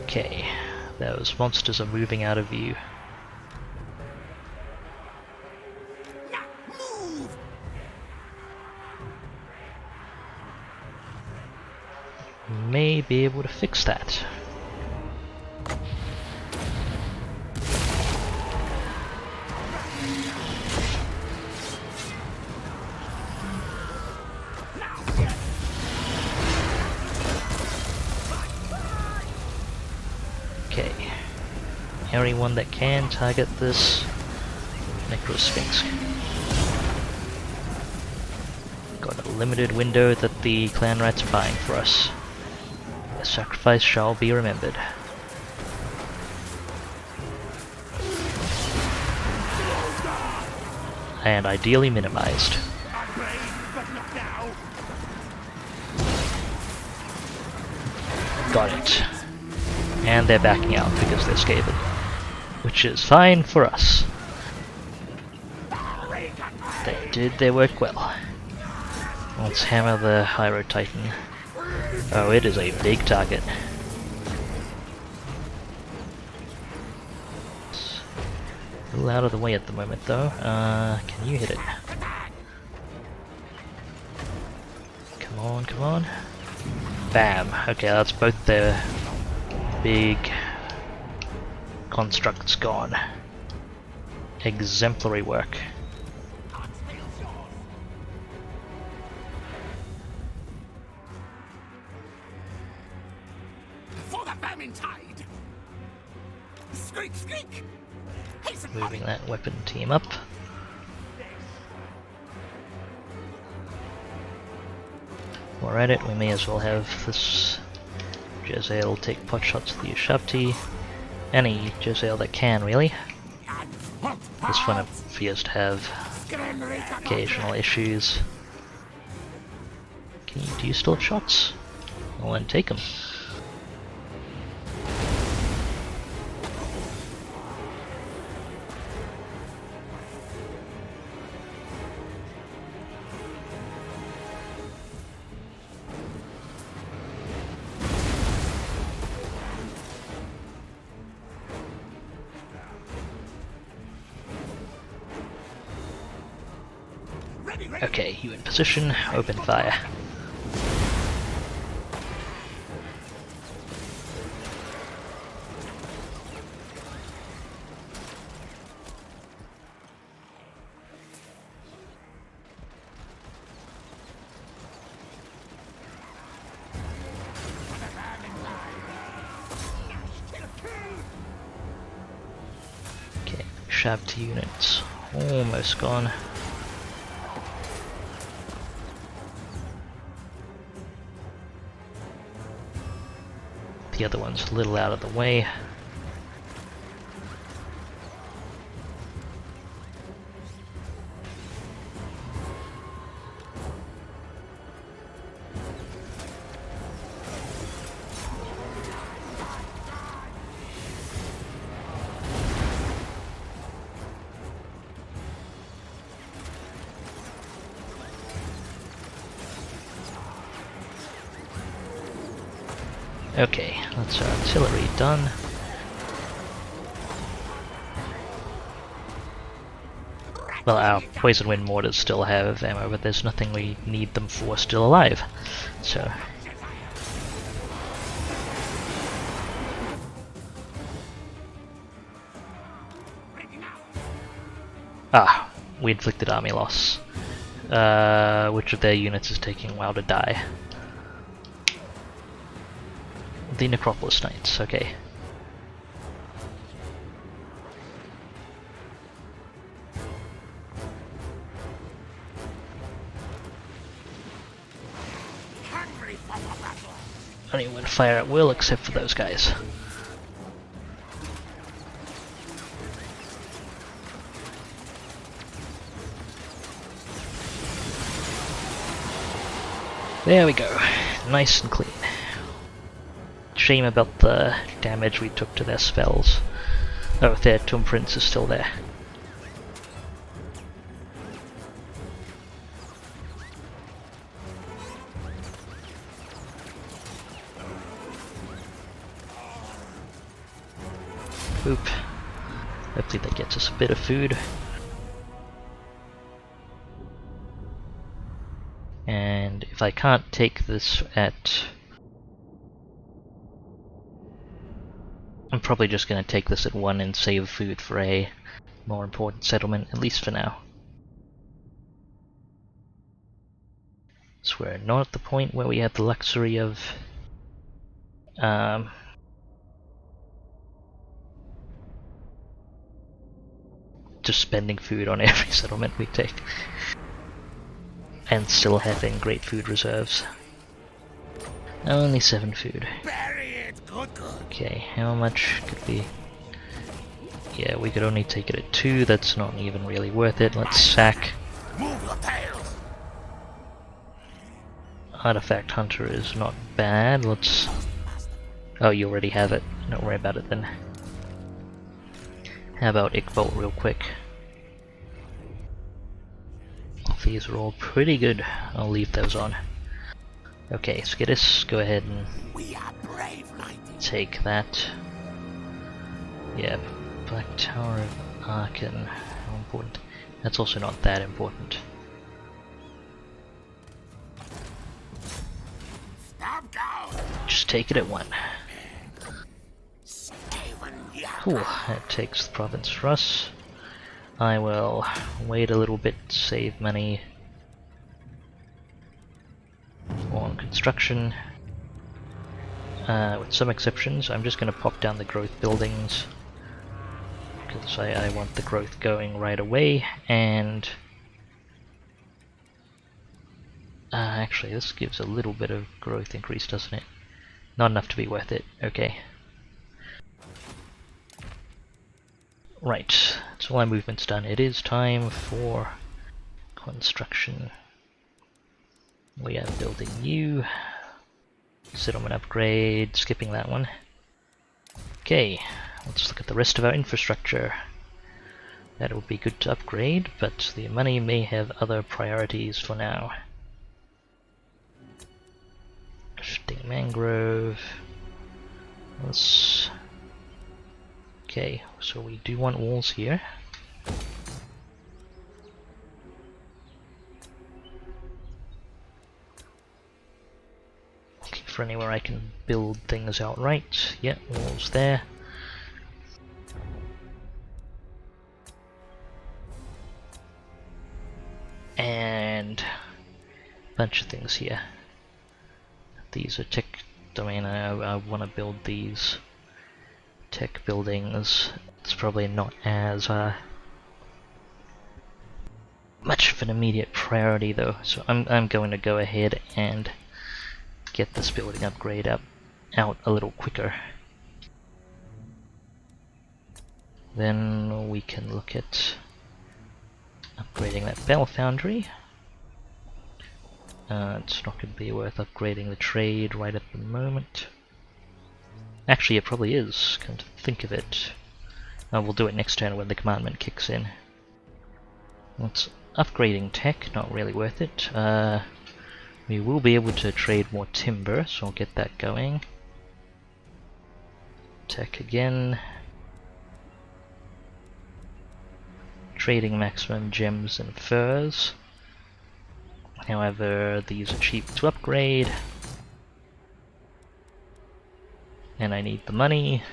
Okay, those monsters are moving out of view. Now, move! May be able to fix that. Okay, anyone that can target this Necrosphinx. Got a limited window that the clan rats are buying for us. The sacrifice shall be remembered. And ideally minimized. I'm brave, but not now! Got it. And they're backing out because they're Skaven. Which is fine for us. They did their work well. Let's hammer the Hydro Titan. Oh, it is a big target. A little out of the way at the moment though. Can you hit it? Come on, come on. Bam. Okay, that's both their big constructs gone. Exemplary work. For the famine tide! Squeak, squeak! Hasten, Moving that weapon team up. While we're at it, we may as well have this Jezzail take pot shots at the Ushabti. Any Jezzail that can, really. This one appears to have occasional issues. Do you still have shots? Well then take them. Okay, you in position, open fire. shaft units. Almost gone. The other one's a little out of the way. Okay, that's our artillery done. Well, our poison wind mortars still have ammo, but there's nothing we need them for still alive. So we inflicted army loss. Which of their units is taking a while to die? The Necropolis Knights, okay. Anyone fire at will except for those guys. There we go, nice and clean. Shame about the damage we took to their spells. Oh, their Tomb Prince is still there. Boop. Hopefully that gets us a bit of food. And if I can't take this at... I'm probably just going to take this at 1 and save food for a more important settlement, at least for now. So we're not at the point where we have the luxury of just spending food on every settlement we take. And still having great food reserves. Only 7 food. Okay, how much could we... Yeah, we could only take it at 2, that's not even really worth it. Let's sack. Artifact Hunter is not bad, let's... Oh, you already have it, don't worry about it then. How about Ickbolt real quick? These are all pretty good, I'll leave those on. Okay, Skittis, go ahead and take that. Yeah, Black Tower of Arkan, how important? That's also not that important. Just take it at 1. Cool, that takes the province for us. I will wait a little bit, save money on construction. With some exceptions, I'm just going to pop down the growth buildings because I want the growth going right away, and actually this gives a little bit of growth increase, doesn't it? Not enough to be worth it, okay. Right, so all our movement's done. It is time for construction. We are building new settlement upgrade, skipping that one. Okay, let's look at the rest of our infrastructure. That would be good to upgrade, but the money may have other priorities for now. Shifting mangrove. Let's... Okay, so we do want walls here. Looking for anywhere I can build things outright. Yeah, walls there. And a bunch of things here. These are tech domain. I want to build these tech buildings. It's probably not as much of an immediate priority though, so I'm going to go ahead and get this building upgrade out a little quicker. Then we can look at upgrading that bell foundry. It's not going to be worth upgrading the trade right at the moment. Actually, it probably is, come to think of it. We'll do it next turn when the commandment kicks in. It's upgrading tech, not really worth it. We will be able to trade more timber, so I'll get that going. Tech again. Trading maximum gems and furs. However, these are cheap to upgrade. And I need the money.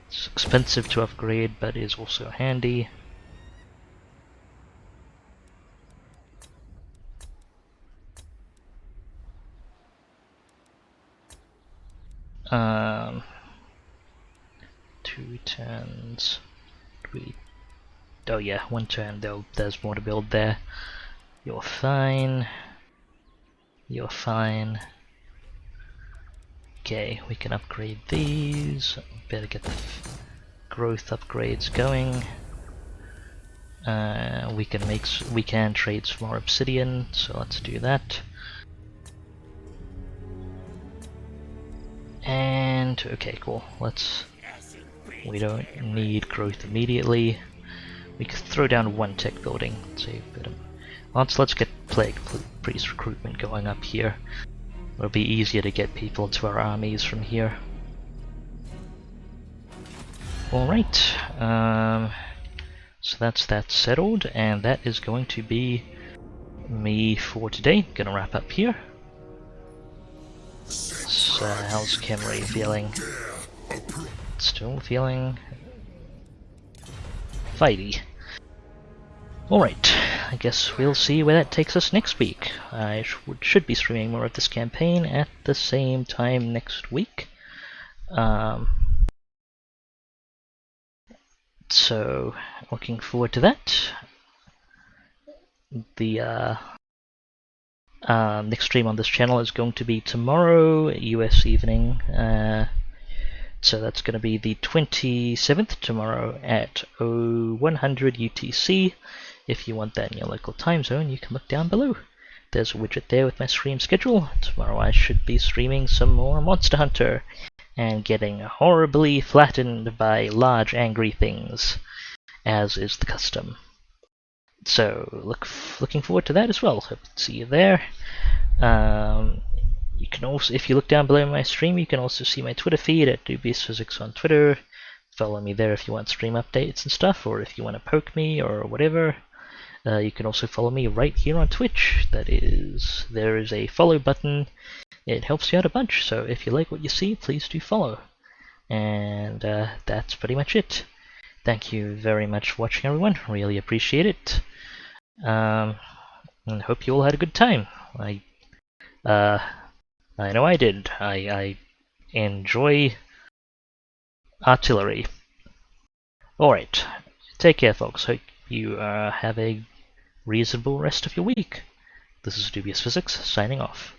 It's expensive to upgrade, but is also handy. Two turns. Oh yeah, one turn. There's more to build there. You're fine. You're fine. Okay, we can upgrade these. Better get the growth upgrades going. We can trade some more obsidian, so let's do that. And okay, cool. We don't need growth immediately. We could throw down one tech building. Let's get plague priest recruitment going up here. It'll be easier to get people to our armies from here. Alright, so that's that settled, and that is going to be me for today. Gonna wrap up here. So, how's Kemri feeling? Still feeling fighty. Alright, I guess we'll see where that takes us next week. I should be streaming more of this campaign at the same time next week. So, looking forward to that. The next stream on this channel is going to be tomorrow, US evening. So that's going to be the 27th, tomorrow at 0100 UTC. If you want that in your local time zone, you can look down below. There's a widget there with my stream schedule. Tomorrow I should be streaming some more Monster Hunter and getting horribly flattened by large angry things, as is the custom. So looking forward to that as well. Hope to see you there. You can also, if you look down below my stream, you can also see my Twitter feed at DubiousPhysics on Twitter. Follow me there if you want stream updates and stuff, or if you want to poke me or whatever. You can also follow me right here on Twitch. There is a follow button. It helps you out a bunch, so if you like what you see, please do follow. And that's pretty much it. Thank you very much for watching, everyone. Really appreciate it. And hope you all had a good time. I know I did. I enjoy artillery. Alright, take care folks. Hope you have a reasonable rest of your week. This is DubiousPhysics signing off.